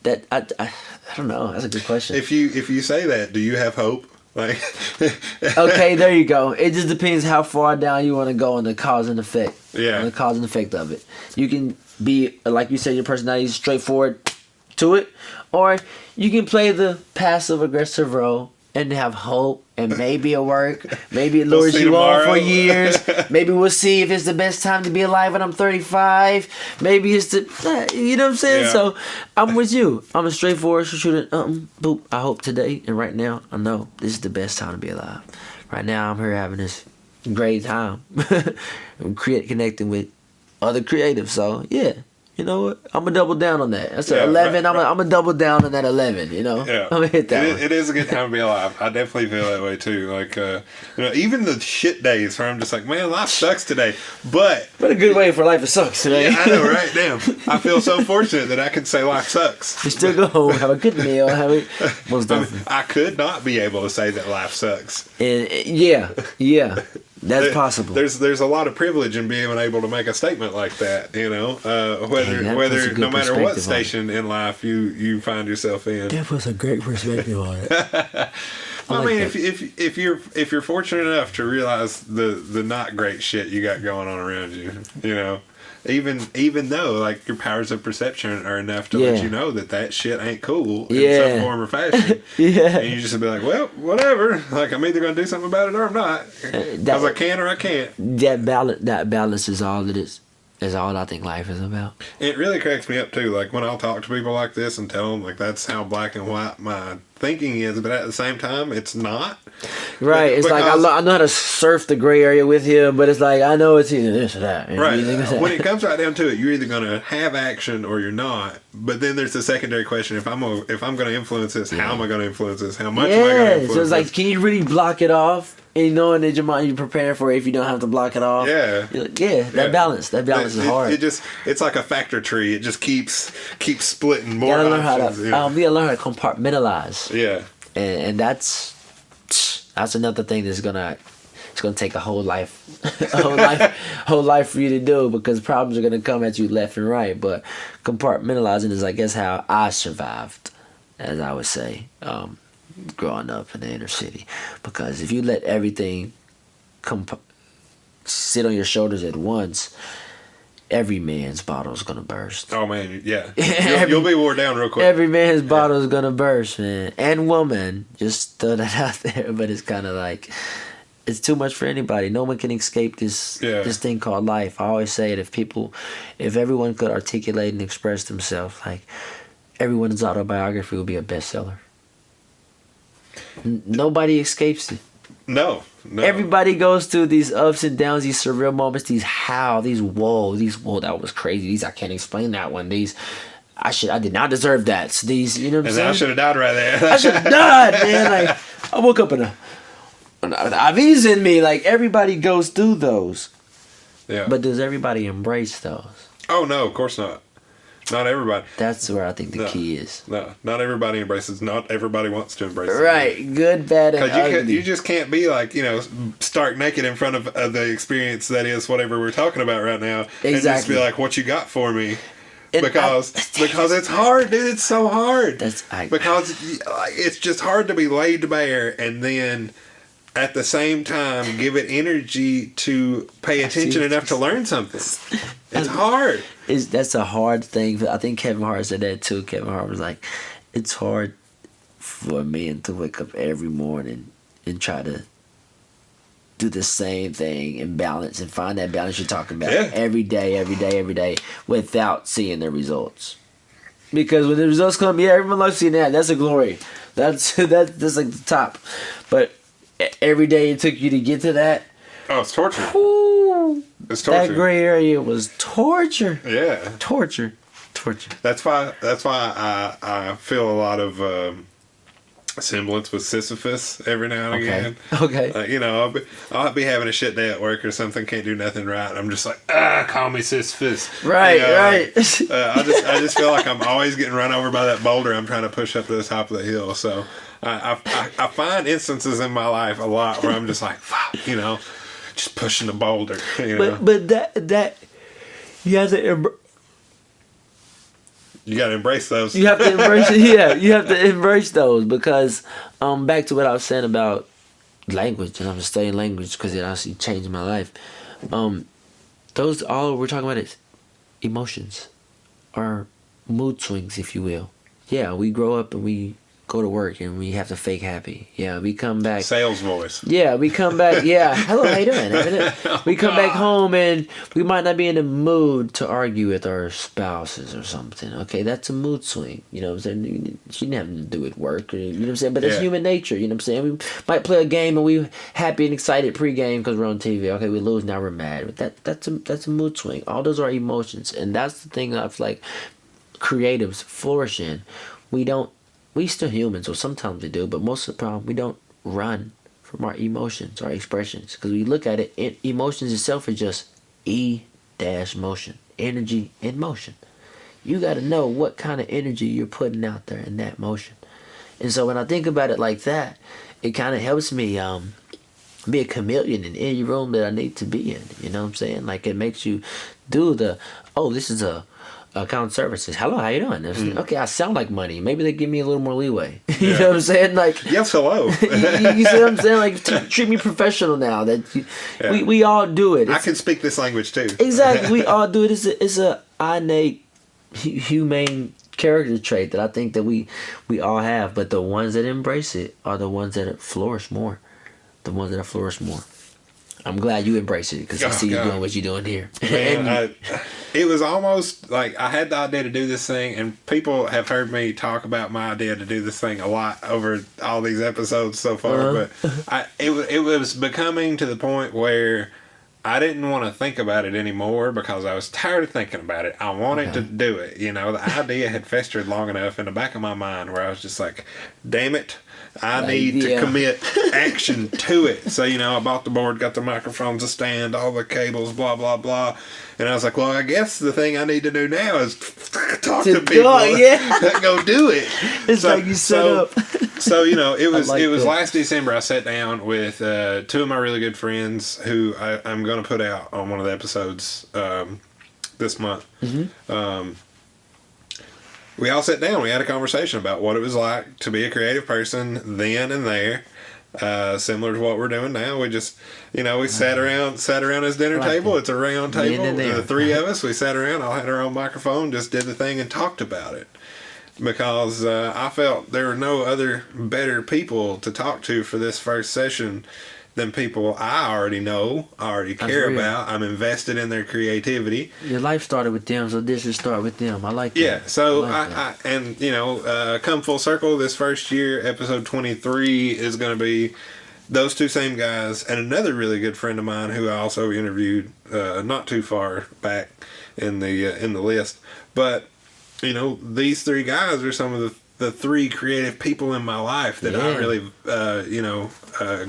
[SPEAKER 1] That I don't know. That's a good question.
[SPEAKER 2] If you say that, do you have hope? Like,
[SPEAKER 1] okay, there you go. It just depends how far down you want to go on the cause and effect.
[SPEAKER 2] Yeah,
[SPEAKER 1] on the cause and effect of it. You can be like you said, your personality is straightforward to it, or you can play the passive aggressive role and have hope, and maybe it'll work. Maybe it lures you on for years. Maybe we'll see if it's the best time to be alive when I'm 35. Maybe it's you know what I'm saying?
[SPEAKER 2] Yeah.
[SPEAKER 1] So I'm with you. I'm a straightforward shooter. Boop. I hope today and right now, I know this is the best time to be alive. Right now, I'm here having this great time. I'm connecting with other creatives. So yeah. You know what? I'm gonna double down on that. That's 11. Right. I'm gonna double down on that 11. You know,
[SPEAKER 2] yeah.
[SPEAKER 1] I'm gonna hit that.
[SPEAKER 2] It is a good time to be alive. I definitely feel that way too. Like, even the shit days where I'm just like, man, life sucks today. But
[SPEAKER 1] a good way for life to suck today.
[SPEAKER 2] Yeah, I know, right? Damn, I feel so fortunate that I can say life sucks.
[SPEAKER 1] You still go home, have a good meal,
[SPEAKER 2] I could not be able to say that life sucks.
[SPEAKER 1] And yeah. That's possible.
[SPEAKER 2] There's a lot of privilege in being able to make a statement like that, you know. Whether no matter what station in life you find yourself in.
[SPEAKER 1] That puts a great perspective on it.
[SPEAKER 2] I mean, if you're fortunate enough to realize the not great shit you got going on around you, you know. Even though like your powers of perception are enough to let you know that shit ain't cool in some form or fashion, and you just be like, well, whatever. Like I'm either gonna do something about it or I'm not, because I can or I can't. That
[SPEAKER 1] balance is all it is. Is all I think life is about.
[SPEAKER 2] It really cracks me up too. Like when I'll talk to people like this and tell them like that's how black and white my thinking is, but at the same time, it's not.
[SPEAKER 1] Right. It's like I know how to surf the gray area with you, but it's like I know it's either this or that.
[SPEAKER 2] Right. When it comes right down to it, you're either gonna have action or you're not. But then there's the secondary question: if I'm gonna influence this, how am I gonna influence this? How much am I gonna influence?
[SPEAKER 1] So it's like, can you really block it off? And knowing that your mind, you prepare for it if you don't have to block it off.
[SPEAKER 2] Yeah.
[SPEAKER 1] That balance is hard.
[SPEAKER 2] It's like a factor tree. It just keeps splitting more
[SPEAKER 1] you gotta
[SPEAKER 2] options.
[SPEAKER 1] learn how to, we gotta learn how to compartmentalize.
[SPEAKER 2] Yeah.
[SPEAKER 1] And that's another thing that's gonna take a whole life for you to do, because problems are gonna come at you left and right. But compartmentalizing is, I guess, how I survived, as I would say. Growing up in the inner city, because if you let everything sit on your shoulders at once, every man's bottle is gonna burst.
[SPEAKER 2] Oh man, yeah, you'll be wore down real quick.
[SPEAKER 1] Every man's bottle is gonna burst, man, and woman. Just throw that out there, but it's kind of like it's too much for anybody. No one can escape this thing called life. I always say that if everyone could articulate and express themselves, like everyone's autobiography would be a bestseller. Nobody escapes it.
[SPEAKER 2] No.
[SPEAKER 1] Everybody goes through these ups and downs, these surreal moments, these whoa, that was crazy. I can't explain that one. I did not deserve that. These, you know what I'm saying?
[SPEAKER 2] I should have died right there.
[SPEAKER 1] I should have died, man. Like, I woke up in IV's in me. Like, everybody goes through those.
[SPEAKER 2] Yeah.
[SPEAKER 1] But does everybody embrace those?
[SPEAKER 2] Oh, no, of course not. Not everybody.
[SPEAKER 1] That's where I think the key is.
[SPEAKER 2] No, not everybody embraces. Not everybody wants to embrace it.
[SPEAKER 1] Right. Good, bad, and ugly.
[SPEAKER 2] You just can't be like, stark naked in front of the experience that is whatever we're talking about right now.
[SPEAKER 1] Exactly.
[SPEAKER 2] And just be like, what you got for me? Because it's hard, dude. It's so hard. Because it's just hard to be laid bare and then at the same time give it energy to pay attention enough to learn something. It's hard.
[SPEAKER 1] That's a hard thing. I think Kevin Hart said that too. Kevin Hart was like, it's hard for a man to wake up every morning and try to do the same thing and balance and find that balance you're talking about
[SPEAKER 2] Yeah.
[SPEAKER 1] every day without seeing the results. Because when the results come, yeah, everyone loves seeing that. That's a glory. That's like the top. But every day it took you to get to that.
[SPEAKER 2] Oh, it's torture.
[SPEAKER 1] Whew,
[SPEAKER 2] It's torture.
[SPEAKER 1] that gray area was torture.
[SPEAKER 2] Yeah.
[SPEAKER 1] Torture.
[SPEAKER 2] That's why I feel a lot of semblance with Sisyphus every now and again.
[SPEAKER 1] Okay.
[SPEAKER 2] You know, I'll be having a shit day at work or something, can't do nothing right. I'm just like, call me Sisyphus.
[SPEAKER 1] Right,
[SPEAKER 2] You know,
[SPEAKER 1] right.
[SPEAKER 2] I just feel like I'm always getting run over by that boulder I'm trying to push up to the top of the hill. So I find instances in my life a lot where I'm just like, fuck, you know, just pushing the boulder. You know?
[SPEAKER 1] But that you have to
[SPEAKER 2] You gotta embrace those.
[SPEAKER 1] you have to embrace it. Yeah, you have to embrace those because back to what I was saying about language, and I'm studying language because it actually changed my life. Those all we're talking about is emotions, or mood swings, if you will. Yeah, we grow up and we go to work and we have to fake happy. Yeah, we come back.
[SPEAKER 2] Sales voice.
[SPEAKER 1] Yeah, we come back. Yeah, hello, how you doing? We come back home and we might not be in the mood to argue with our spouses or something. Okay, that's a mood swing. You know what I'm saying? She didn't have to do with work. Or, you know what I'm saying? But it's human nature. You know what I'm saying? We might play a game and we happy and excited pre-game because we're on TV. Okay, we lose, now we're mad. But that's a mood swing. All those are emotions, and that's the thing I feel like creatives flourish in. We still humans, so sometimes we do, but most of the problem, we don't run from our emotions, our expressions. Because we look at it, emotions itself is just E-motion. Energy in motion. You got to know what kind of energy you're putting out there in that motion. And so when I think about it like that, it kind of helps me be a chameleon in any room that I need to be in. You know what I'm saying? Like it makes you do this is a account services. Hello, how you doing? Okay, I sound like money. Maybe they give me a little more leeway. You know what I'm saying? Like,
[SPEAKER 2] yes, hello.
[SPEAKER 1] you see what I'm saying? Like, treat me professional now. We all do it.
[SPEAKER 2] I can speak this language too.
[SPEAKER 1] Exactly, we all do it. It's a innate humane character trait that I think that we all have. But the ones that embrace it are the ones that flourish more. The ones that flourish more. I'm glad you embrace it because I see you doing what you're doing here.
[SPEAKER 2] Man, it was almost like I had the idea to do this thing, and people have heard me talk about my idea to do this thing a lot over all these episodes so far. But it was becoming to the point where I didn't want to think about it anymore because I was tired of thinking about it. I wanted to do it. You know, the idea had festered long enough in the back of my mind where I was just like, damn it. I need to commit action to it. So, you know, I bought the board, got the microphones, a stand, all the cables, blah, blah, blah. And I was like, well, I guess the thing I need to do now is talk to people. Go do it.
[SPEAKER 1] It's like you set up.
[SPEAKER 2] So, you know, it was
[SPEAKER 1] that.
[SPEAKER 2] last December I sat down with two of my really good friends who I'm going to put out on one of the episodes this month. Mm-hmm. We all sat down. We had a conversation about what it was like to be a creative person then and there, similar to what we're doing now. We just, you know, we sat around his dinner table. It's a round table. The three of us, we sat around. All had our own microphone, just did the thing and talked about it. Because I felt there were no other better people to talk to for this first session than people I already know, I already care about. I'm invested in their creativity.
[SPEAKER 1] Your life started with them, so this should start with them. I like that.
[SPEAKER 2] Yeah, so I and you know, come full circle. This first year, episode 23 is going to be those two same guys and another really good friend of mine who I also interviewed not too far back in the list. But you know, these three guys are some of the three creative people in my life that I really,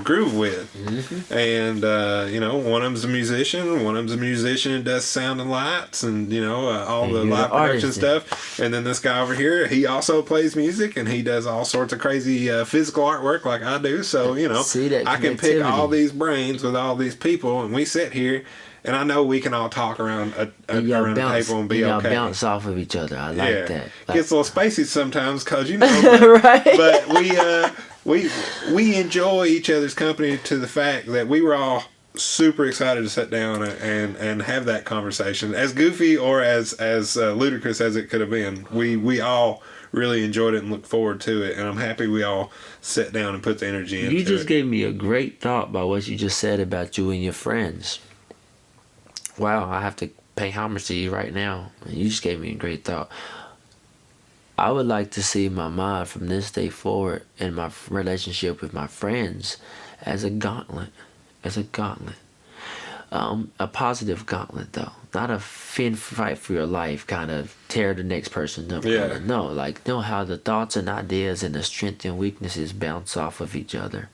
[SPEAKER 2] groove with. Mm-hmm. And, you know, one of them's a musician, and does sound and lights and, you know, all the live production stuff. And then this guy over here, he also plays music and he does all sorts of crazy physical artwork like I do. So, you know, I can pick all these brains with all these people and we sit here. And I know we can all talk around a table and be okay.
[SPEAKER 1] Y'all bounce off of each other. I like that.
[SPEAKER 2] Gets a little spacey sometimes because, you know,
[SPEAKER 1] right?
[SPEAKER 2] But we enjoy each other's company to the fact that we were all super excited to sit down and have that conversation. As goofy or as ludicrous as it could have been, we all really enjoyed it and look forward to it. And I'm happy we all sat down and put the energy into it.
[SPEAKER 1] You just gave me a great thought by what you just said about you and your friends. Wow, I have to pay homage to you right now. You just gave me a great thought. I would like to see my mind from this day forward and my relationship with my friends as a gauntlet. As a gauntlet. A positive gauntlet, though. Not a fight for your life, kind of tear the next person up.
[SPEAKER 2] Yeah.
[SPEAKER 1] No, like, know how the thoughts and ideas and the strengths and weaknesses bounce off of each other.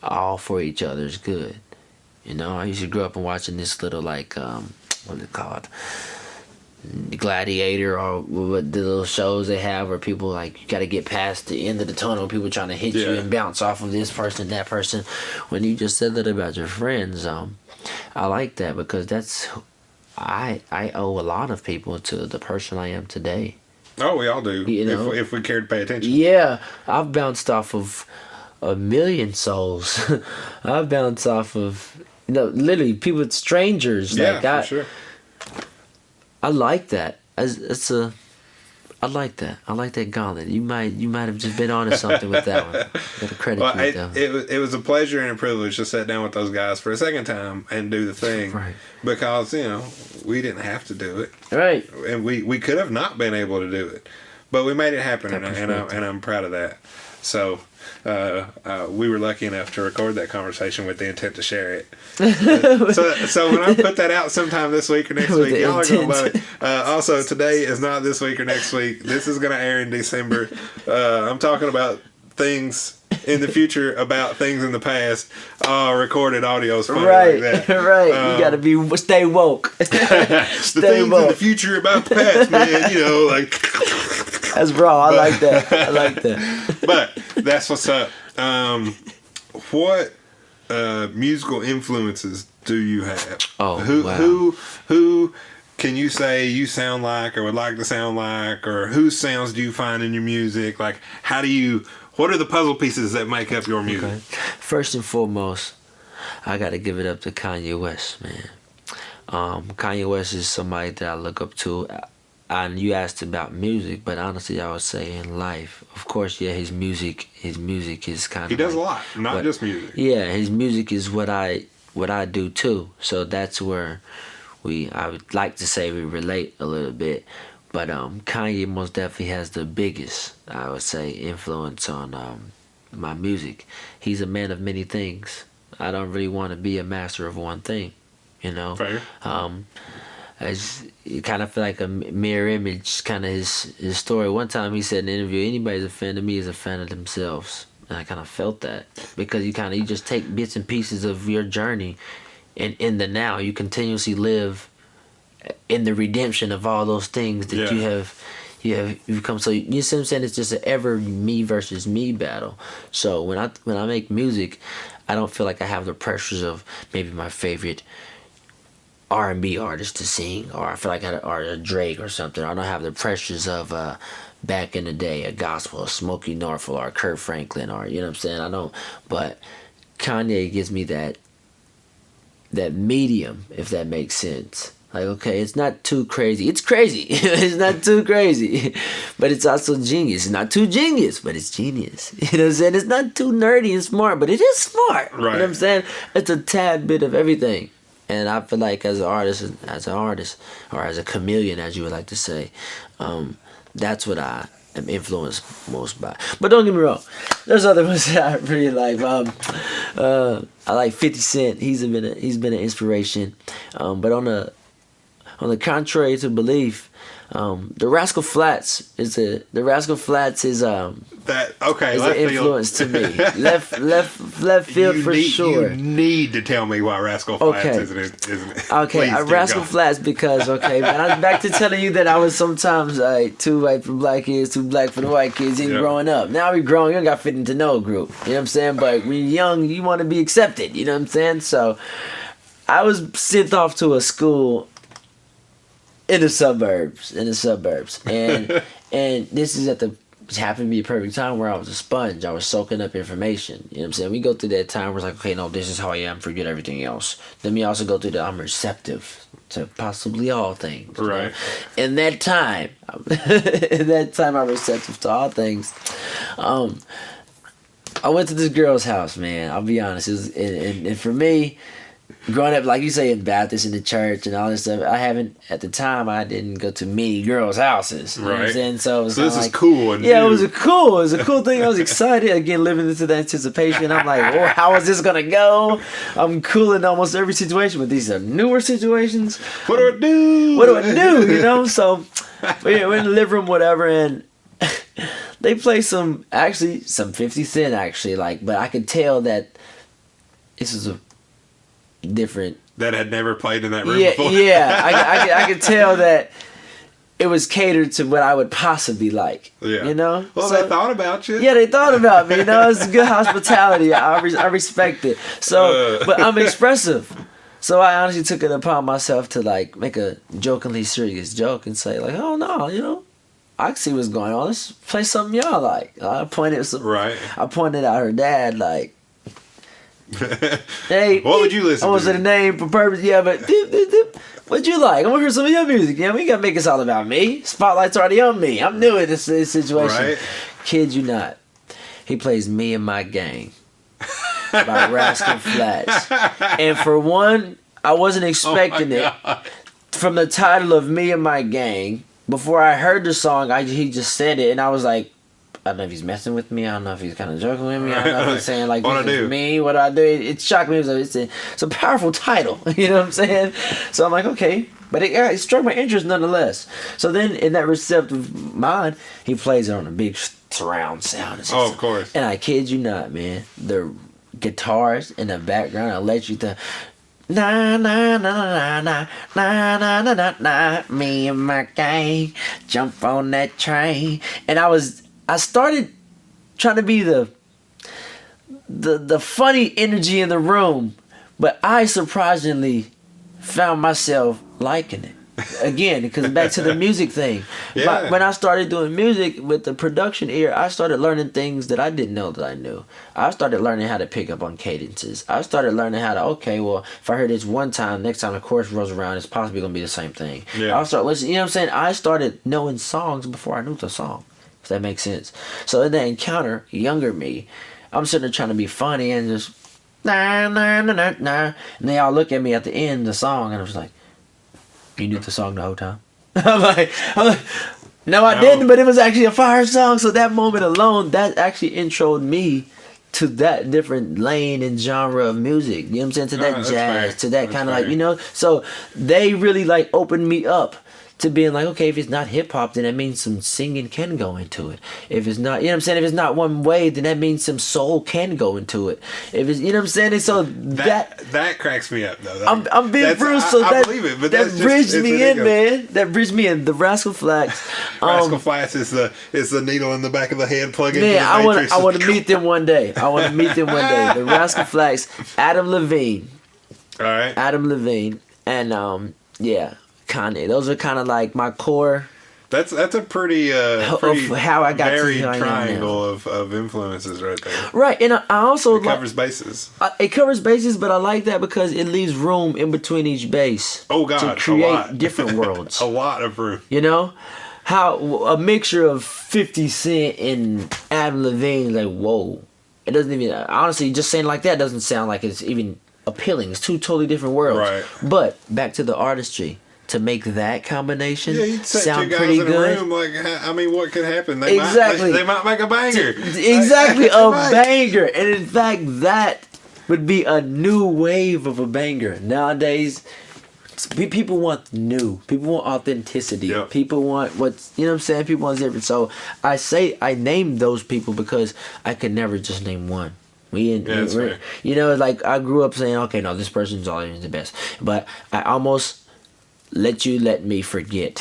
[SPEAKER 1] All for each other's good. You know, I used to grow up and watching this little, like, what is it called? Gladiator, or what the little shows they have where people, like, you got to get past the end of the tunnel, people trying to hit you and bounce off of this person, that person. When you just said that about your friends, I like that, because that's, I owe a lot of people to the person I am today.
[SPEAKER 2] Oh, we all do.
[SPEAKER 1] You know?
[SPEAKER 2] If we care to pay attention.
[SPEAKER 1] Yeah, I've bounced off of a million souls. I've bounced off of, literally people, strangers.
[SPEAKER 2] Yeah,
[SPEAKER 1] like,
[SPEAKER 2] for sure.
[SPEAKER 1] I like that. I like that. I like that gauntlet. You might have just been onto something with that one. Gotta credit you.
[SPEAKER 2] It was a pleasure and a privilege to sit down with those guys for a second time and do the thing.
[SPEAKER 1] Right.
[SPEAKER 2] Because, we didn't have to do it.
[SPEAKER 1] Right.
[SPEAKER 2] And we could have not been able to do it. But we made it happen, and I'm proud of that. So we were lucky enough to record that conversation with the intent to share it. So when I put that out sometime this week or next week, y'all are going to love it. Also, today is not this week or next week. This is going to air in December. I'm talking about things in the future about things in the past. Recorded audio is funny
[SPEAKER 1] right,
[SPEAKER 2] like that.
[SPEAKER 1] Right. You got to stay woke.
[SPEAKER 2] The things in the future about the past, man, like...
[SPEAKER 1] That's raw. I like that.
[SPEAKER 2] But that's what's up. What musical influences do you have?
[SPEAKER 1] Oh,
[SPEAKER 2] who can you say you sound like or would like to sound like, or whose sounds do you find in your music? Like, what are the puzzle pieces that make up your music? Okay.
[SPEAKER 1] First and foremost, I got to give it up to Kanye West, man. Kanye West is somebody that I look up to. And you asked about music, but honestly, I would say in life, of course, yeah, his music is kind of.
[SPEAKER 2] He does a lot, not just music.
[SPEAKER 1] Yeah, his music is what I do too. So that's where I would like to say we relate a little bit. But Kanye most definitely has the biggest, I would say, influence on my music. He's a man of many things. I don't really want to be a master of one thing,
[SPEAKER 2] Fair.
[SPEAKER 1] You kind of feel like a mirror image, kind of his story. One time he said in an interview, anybody's a fan of me is a fan of themselves. And I kind of felt that, because you just take bits and pieces of your journey, and in the now, you continuously live in the redemption of all those things that you've become. So you see what I'm saying? It's just an ever me versus me battle. So when I make music, I don't feel like I have the pressures of maybe my favorite R&B artist to sing, or I feel like or a Drake or something. I don't have the pressures of back in the day, a gospel, a Smokey Norfolk, or Kurt Franklin, or you know what I'm saying. I don't, but Kanye gives me that medium, if that makes sense. Like, okay, it's not too crazy. It's crazy. It's not too crazy, but it's also genius. It's not too genius, but it's genius. You know what I'm saying? It's not too nerdy and smart, but it is smart.
[SPEAKER 2] Right.
[SPEAKER 1] You know what I'm saying? It's a tad bit of everything. And I feel like as an artist, or as a chameleon, as you would like to say, that's what I am influenced most by. But don't get me wrong, there's other ones that I really like. I like 50 Cent. He's been an inspiration. But on the contrary to belief, the Rascal Flatts is
[SPEAKER 2] that okay?
[SPEAKER 1] Is an influence to me. Left field for sure.
[SPEAKER 2] You need to tell me why Rascal Flatts isn't it?
[SPEAKER 1] Okay, Rascal Flatts because man, I'm back to telling you that I was sometimes too white for black kids, too black for the white kids. Even growing up, now we growing, you don't got fit into no group. You know what I'm saying? But when you're young, you want to be accepted. You know what I'm saying? So I was sent off to a school in the suburbs, and this is it happened to be a perfect time where I was a sponge. I was soaking up information. You know what I'm saying? We go through that time where it's like, okay, no, this is how I am. Forget everything else. Then we also go through I'm receptive to possibly all things.
[SPEAKER 2] Right.
[SPEAKER 1] In that time, I'm receptive to all things. I went to this girl's house, man. I'll be honest. It was, and for me, growing up, like you say, in Baptist, in the church, and all this stuff, at the time, I didn't go to many girls' houses. You know what I'm saying? So it was
[SPEAKER 2] this
[SPEAKER 1] like,
[SPEAKER 2] is cool. And
[SPEAKER 1] yeah,
[SPEAKER 2] new.
[SPEAKER 1] it was a cool thing. I was excited. Again, living into the anticipation. I'm like, oh, how is this going to go? I'm cool in almost every situation, but these are newer situations.
[SPEAKER 2] What do I do?
[SPEAKER 1] What do I do? You know? So we're in the living room, whatever, and they play some 50 Cent, actually, like, but I could tell that this is a different
[SPEAKER 2] that had never played in that room
[SPEAKER 1] yeah,
[SPEAKER 2] before.
[SPEAKER 1] Yeah, I could tell that it was catered to what I would possibly like.
[SPEAKER 2] Yeah,
[SPEAKER 1] you know.
[SPEAKER 2] Well,
[SPEAKER 1] so,
[SPEAKER 2] they thought about you.
[SPEAKER 1] Yeah, they thought about me. You know, it's good hospitality. I respect it. So, but I'm expressive. So I honestly took it upon myself to like make a jokingly serious joke and say like, oh no, you know, I can see what's going on. Let's play something y'all like. I pointed out her dad like. Hey,
[SPEAKER 2] what would you listen to?
[SPEAKER 1] I wasn't a name for purpose, yeah, but what'd you like? I want to hear some of your music. Yeah, we gotta make this all about me. Spotlight's already on me. I'm new in this situation.
[SPEAKER 2] Right.
[SPEAKER 1] Kid you not. He plays Me and My Gang by Rascal Flatts. And for one, I wasn't expecting it. From the title of Me and My Gang, before I heard the song, he just said it, and I was like, I don't know if he's messing with me. I don't know if he's kind of joking with me. I don't know if he's saying like,
[SPEAKER 2] what
[SPEAKER 1] this is me. What do I do? It shocked me. It's a powerful title. You know what I'm saying? So I'm like, okay. But it struck my interest nonetheless. So then in that receptive mind, he plays it on a big surround sound.
[SPEAKER 2] Oh, of course.
[SPEAKER 1] And I kid you not, man. The guitars in the background, electric, the na na na na na na na na na na, me and my gang jump on that train. And I started trying to be the funny energy in the room, but I surprisingly found myself liking it. Again, because back to the music thing.
[SPEAKER 2] Yeah.
[SPEAKER 1] When I started doing music with the production ear, I started learning things that I didn't know that I knew. I started learning how to pick up on cadences. I started learning how to, okay, well, if I heard this one time, next time the chorus rolls around, it's possibly going to be the same thing.
[SPEAKER 2] Yeah.
[SPEAKER 1] I'll start listening. You know what I'm saying? I started knowing songs before I knew the song. If that makes sense. So in that encounter, younger me, I'm sitting there trying to be funny and just nah nah nah nah nah, and they all look at me at the end of the song, and I was like, "You knew the song the whole time?" I'm like, no, I didn't, but it was actually a fire song. So that moment alone, that actually introed me to that different lane and genre of music. You know what I'm saying? To that jazz, to that kind of like, you know. So they really like opened me up to being like, okay, if it's not hip hop, then that means some singing can go into it. If it's not, you know what I'm saying? If it's not one way, then that means some soul can go into it. If it's, you know what I'm saying? And so
[SPEAKER 2] that cracks me up though.
[SPEAKER 1] I'm being bruised, so
[SPEAKER 2] I believe it, but
[SPEAKER 1] that bridged me in, man. That bridged me in. The Rascal Flatts.
[SPEAKER 2] Rascal Flatts is the needle in the back of the head plug into the matrix.
[SPEAKER 1] I want to meet them one day. The Rascal Flatts, Adam Levine.
[SPEAKER 2] All right.
[SPEAKER 1] Adam Levine, and yeah. Kanye. Those are kind of like my core.
[SPEAKER 2] That's a pretty
[SPEAKER 1] how I got
[SPEAKER 2] varied
[SPEAKER 1] to
[SPEAKER 2] triangle of influences right there.
[SPEAKER 1] Right, and I also
[SPEAKER 2] covers bases.
[SPEAKER 1] It covers bases, but I like that because it leaves room in between each base.
[SPEAKER 2] Oh God,
[SPEAKER 1] to create different worlds.
[SPEAKER 2] A lot of room.
[SPEAKER 1] You know, how a mixture of 50 Cent and Adam Levine, like whoa, it doesn't even honestly just saying like that doesn't sound like it's even appealing. It's two totally different worlds.
[SPEAKER 2] Right.
[SPEAKER 1] But back to the artistry. To make that combination sound
[SPEAKER 2] two guys
[SPEAKER 1] pretty
[SPEAKER 2] in
[SPEAKER 1] good.
[SPEAKER 2] A room, like, I mean, what could happen? They might make a banger.
[SPEAKER 1] Exactly, a banger. And in fact, that would be a new wave of a banger. Nowadays, people want new. People want authenticity. Yep. People want what's, you know what I'm saying? People want different. So I named those people because I could never just name one. You know, like I grew up saying, okay, no, this person's always the best. But I almost let me forget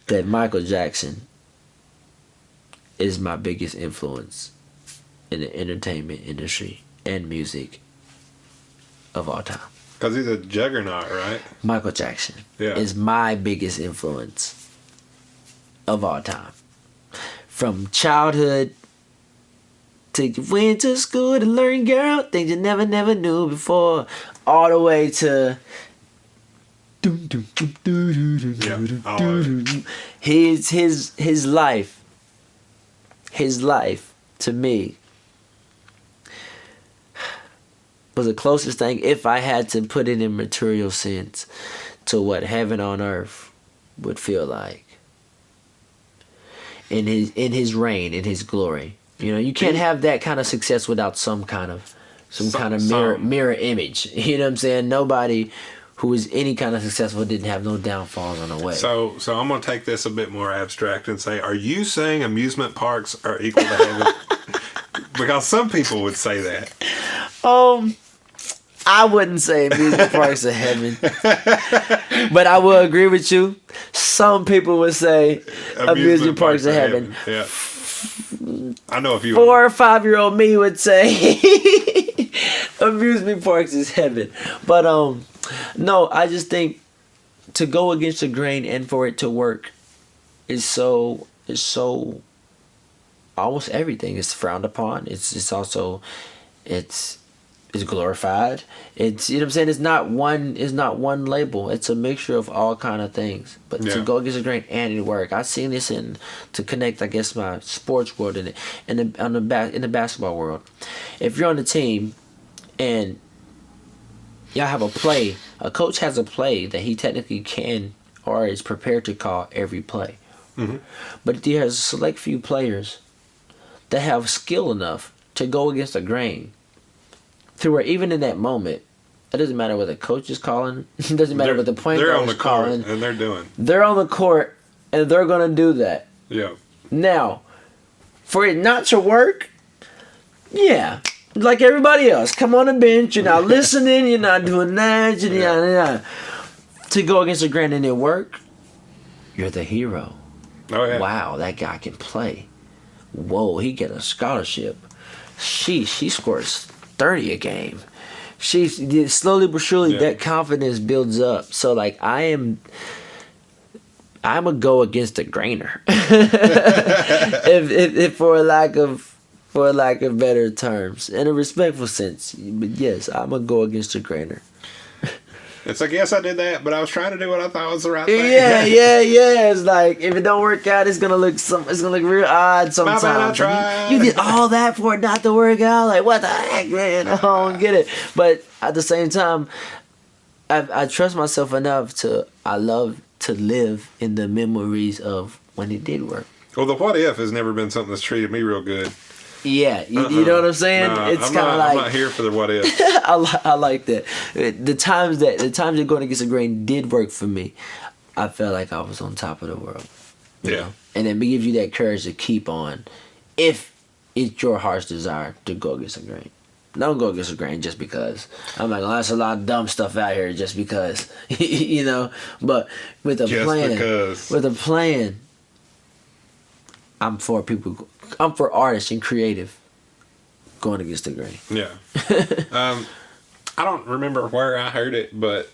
[SPEAKER 1] that Michael Jackson is my biggest influence in the entertainment industry and music of all time.
[SPEAKER 2] Because he's a juggernaut, right?
[SPEAKER 1] Michael Jackson is my biggest influence of all time. From childhood to went to school to learn, girl, things you never knew before, all the way to His life to me was the closest thing, if I had to put it in material sense, to what heaven on earth would feel like in his reign, in his glory. You know, you can't have that kind of success without some kind of mirror image. You know what I'm saying? Nobody who is any kind of successful didn't have no downfalls on the way.
[SPEAKER 2] So I'm gonna take this a bit more abstract and say, are you saying amusement parks are equal to heaven? Because some people would say that.
[SPEAKER 1] I wouldn't say amusement parks are heaven, but I will agree with you. Some people would say amusement parks are heaven.
[SPEAKER 2] Yeah, I know a few.
[SPEAKER 1] 4 or 5-year-old me would say amusement parks is heaven, but no, I just think to go against the grain and for it to work is so almost everything is frowned upon. It's also it's glorified. It's, you know what I'm saying, it's not one label. It's a mixture of all kind of things. But to go against the grain and it work. I've seen this to connect, I guess, my sports world in the basketball world. If you're on the team and y'all have a play, a coach has a play that he technically can or is prepared to call every play. Mm-hmm. But he has a select few players that have skill enough to go against the grain. To where even in that moment, it doesn't matter what the coach is calling. It doesn't matter what the point guard is calling.
[SPEAKER 2] And they're doing.
[SPEAKER 1] They're on the court, and they're going to do that.
[SPEAKER 2] Yeah.
[SPEAKER 1] Now, for it not to work, yeah, like everybody else, come on the bench. You're not listening. You're not doing that. To go against the grain and it work, you're the hero.
[SPEAKER 2] Oh yeah.
[SPEAKER 1] Wow, that guy can play. Whoa, he get a scholarship. She scores 30 a game. She slowly but surely that confidence builds up. So like I'm a go against the grainer. if for a lack of better terms, in a respectful sense. But yes, I'm a go against the grainer.
[SPEAKER 2] It's like, yes, I did that, but I was trying to do what I thought was the right thing.
[SPEAKER 1] Yeah. It's like, if it don't work out, it's gonna look real odd sometimes.
[SPEAKER 2] My bad, I tried.
[SPEAKER 1] You did all that for it not to work out. Like, what the heck, man? I don't get it. But at the same time, I trust myself enough I love to live in the memories of when it did work.
[SPEAKER 2] Well, the what if has never been something that's treated me real good.
[SPEAKER 1] Yeah, you know what I'm saying?
[SPEAKER 2] Nah,
[SPEAKER 1] it's kind of like,
[SPEAKER 2] I'm not here for the what if.
[SPEAKER 1] I like that. The times that going against the grain did work for me, I felt like I was on top of the world. You know? And it gives you that courage to keep on, if it's your heart's desire to go against the grain. Don't go against the grain just because. I'm like, there's a lot of dumb stuff out here just because, you know. But with a plan, I'm for artists and creative going against the grain.
[SPEAKER 2] Yeah. I don't remember where I heard it, but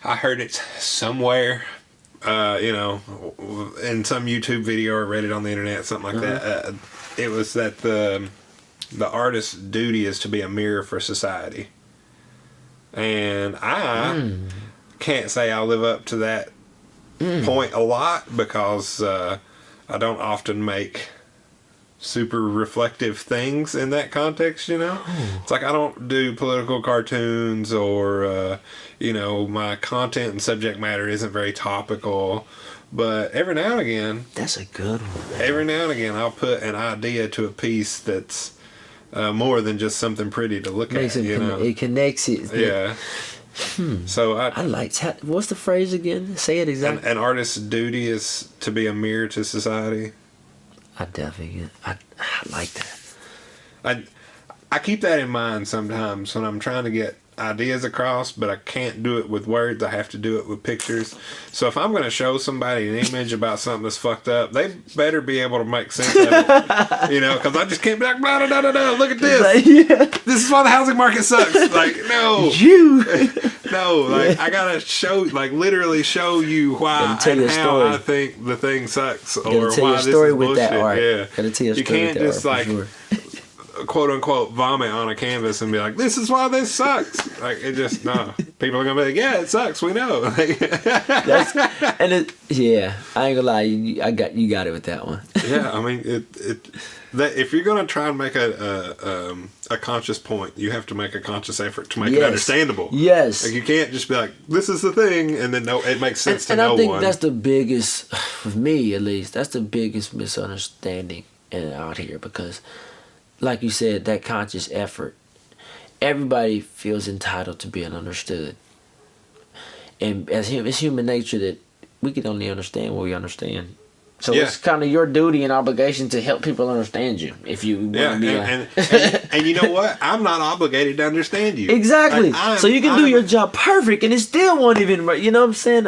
[SPEAKER 2] I heard it somewhere, in some YouTube video or read it on the internet, something like that. It was that the artist's duty is to be a mirror for society. And I can't say I live up to that point a lot because I don't often make super reflective things in that context, you know? It's like I don't do political cartoons or, my content and subject matter isn't very topical. But every now and again...
[SPEAKER 1] That's a good one. Man.
[SPEAKER 2] Every now and again, I'll put an idea to a piece that's more than just something pretty to look at,
[SPEAKER 1] It connects it.
[SPEAKER 2] Yeah. So
[SPEAKER 1] I like... What's the phrase again? Say it exactly.
[SPEAKER 2] An artist's duty is to be a mirror to society.
[SPEAKER 1] I definitely... I like that.
[SPEAKER 2] I keep that in mind sometimes when I'm trying to get ideas across, but I can't do it with words. I have to do it with pictures. So if I'm going to show somebody an image about something that's fucked up, they better be able to make sense of it. Because I just can't be like, blah, blah, blah, blah, look at this.
[SPEAKER 1] Like, yeah.
[SPEAKER 2] This is why the housing market sucks. Like, no. No, like, I got to literally show you why and how I think the thing sucks or why this is bullshit.
[SPEAKER 1] With that art.
[SPEAKER 2] Yeah.
[SPEAKER 1] Gotta tell you a story.
[SPEAKER 2] You can't just, quote unquote vomit on a canvas and be like, "This is why this sucks." Like it just no. People are gonna be like, "Yeah, it sucks. We know."
[SPEAKER 1] I ain't gonna lie, you got it with that one.
[SPEAKER 2] Yeah, I mean that if you're gonna try and make a conscious point, you have to make a conscious effort to make it understandable.
[SPEAKER 1] Yes,
[SPEAKER 2] like you can't just be like, "This is the thing," and then it makes sense to no one.
[SPEAKER 1] And I think that's the biggest, for me at least, that's the biggest misunderstanding out here because, like you said, that conscious effort, everybody feels entitled to being understood, and it's human nature that we can only understand what we understand. So it's kind of your duty and obligation to help people understand you. If you want to be
[SPEAKER 2] and you know what? I'm not obligated to understand you.
[SPEAKER 1] Exactly. Like, so you can do your job perfect, and it still won't even. You know what I'm saying?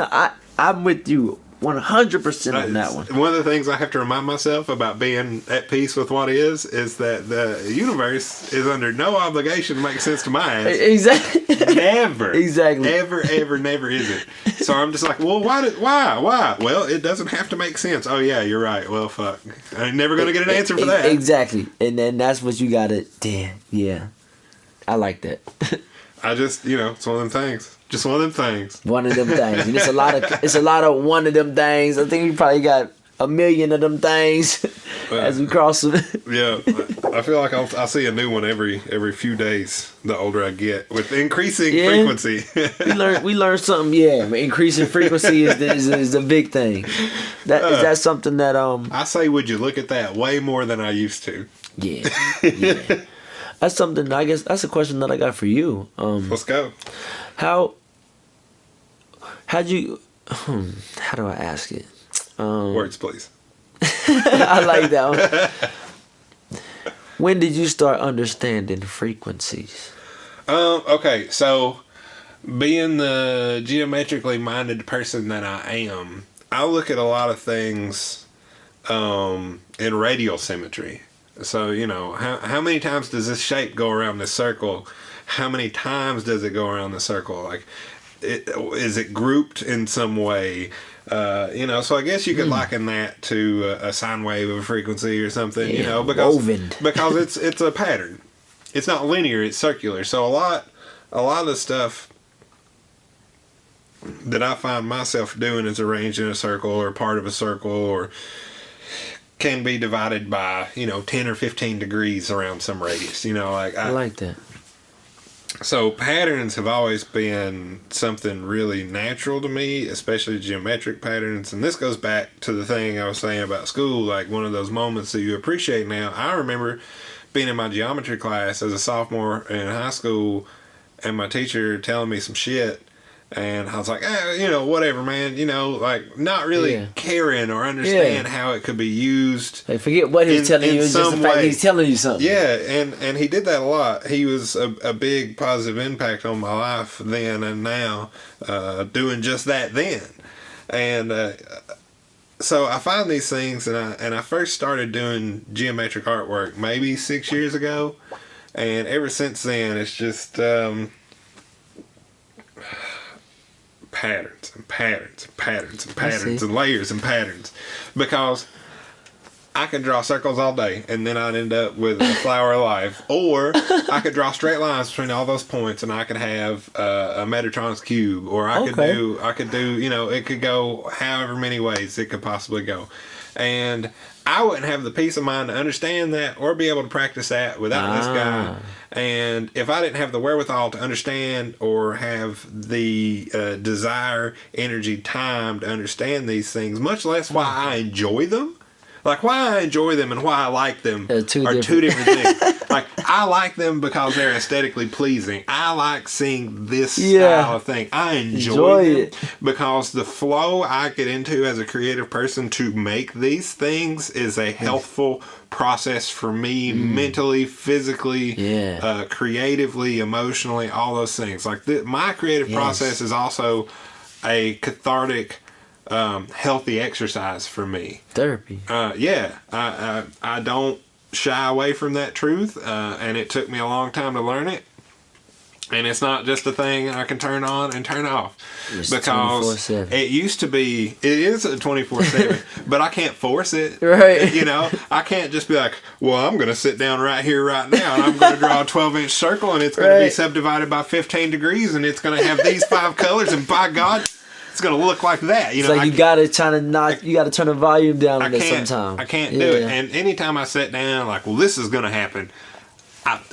[SPEAKER 1] I'm with you 100% on that one.
[SPEAKER 2] One of the things I have to remind myself about being at peace with what is that the universe is under no obligation to make sense to my ass.
[SPEAKER 1] Exactly.
[SPEAKER 2] Never.
[SPEAKER 1] Exactly.
[SPEAKER 2] Ever, never is it. So I'm just like, well, why? Well, it doesn't have to make sense. Oh yeah, you're right. Well, fuck. I'm never gonna get an answer for that.
[SPEAKER 1] Exactly. And then that's what you gotta. Damn. Yeah. I like that.
[SPEAKER 2] I just, it's one of them things. Just one of them things.
[SPEAKER 1] One of them things. And it's a lot of one of them things. I think we probably got a million of them things as we cross them.
[SPEAKER 2] Yeah. I feel like I'll see a new one every few days the older I get with increasing frequency.
[SPEAKER 1] we learn something, increasing frequency is the big thing. Is that something that
[SPEAKER 2] I say, would you look at that way more than I used to?
[SPEAKER 1] Yeah. That's something, I guess, that's a question that I got for you.
[SPEAKER 2] Let's go.
[SPEAKER 1] How do I ask it?
[SPEAKER 2] Words, please.
[SPEAKER 1] I like that one. When did you start understanding frequencies?
[SPEAKER 2] Okay, so being the geometrically minded person that I am, I look at a lot of things in radial symmetry. So, how many times does this shape go around this circle? How many times does it go around the circle? Like, is it grouped in some way? So I guess you could liken that to a sine wave of a frequency or something, because it's a pattern. It's not linear, it's circular. So a lot of the stuff that I find myself doing is arranged in a circle or part of a circle or can be divided by 10 or 15 degrees around some radius. I
[SPEAKER 1] like that.
[SPEAKER 2] So patterns have always been something really natural to me, especially geometric patterns. And this goes back to the thing I was saying about school, like one of those moments that you appreciate now. I remember being in my geometry class as a sophomore in high school and my teacher telling me some shit. And I was like, whatever, man. Not really caring or understand how it could be used.
[SPEAKER 1] Like, forget what he's telling you. It's just the fact he's telling you something.
[SPEAKER 2] Yeah, and he did that a lot. He was a big positive impact on my life then and now, doing just that then. And so I find these things, and I first started doing geometric artwork maybe 6 years ago. And ever since then, it's just... patterns and patterns and patterns and patterns and layers and patterns, because I could draw circles all day and then I'd end up with a flower of life, or I could draw straight lines between all those points and I could have a Metatron's cube, or I could do it could go however many ways it could possibly go, and I wouldn't have the peace of mind to understand that or be able to practice that without this guy. And if I didn't have the wherewithal to understand or have the desire, energy, time to understand these things, much less why I enjoy them. Like, why I enjoy them and why I like them are two different things. Like, I like them because they're aesthetically pleasing. I like seeing this style of thing. I enjoy them because the flow I get into as a creative person to make these things is a healthful process for me, mentally, physically, creatively, emotionally, all those things. Like, my creative process is also a cathartic, healthy exercise for me.
[SPEAKER 1] Therapy.
[SPEAKER 2] I don't shy away from that truth, and it took me a long time to learn it. And it's not just a thing I can turn on and turn off.
[SPEAKER 1] It's
[SPEAKER 2] because
[SPEAKER 1] 24/7.
[SPEAKER 2] it used to be, it is a 24/7, but I can't force it.
[SPEAKER 1] Right.
[SPEAKER 2] You know, I can't just be like, well, I'm going to sit down right here, right now, and I'm going to draw a 12-inch circle, and it's going to be
[SPEAKER 1] Right.
[SPEAKER 2] subdivided by 15 degrees, and it's going to have these 5 colors, and by God, it's going to look like that. You
[SPEAKER 1] It's
[SPEAKER 2] know,
[SPEAKER 1] like you gotta you gotta turn the volume down on it sometimes.
[SPEAKER 2] I can't do it. And anytime I sit down, like, well, this is going to happen,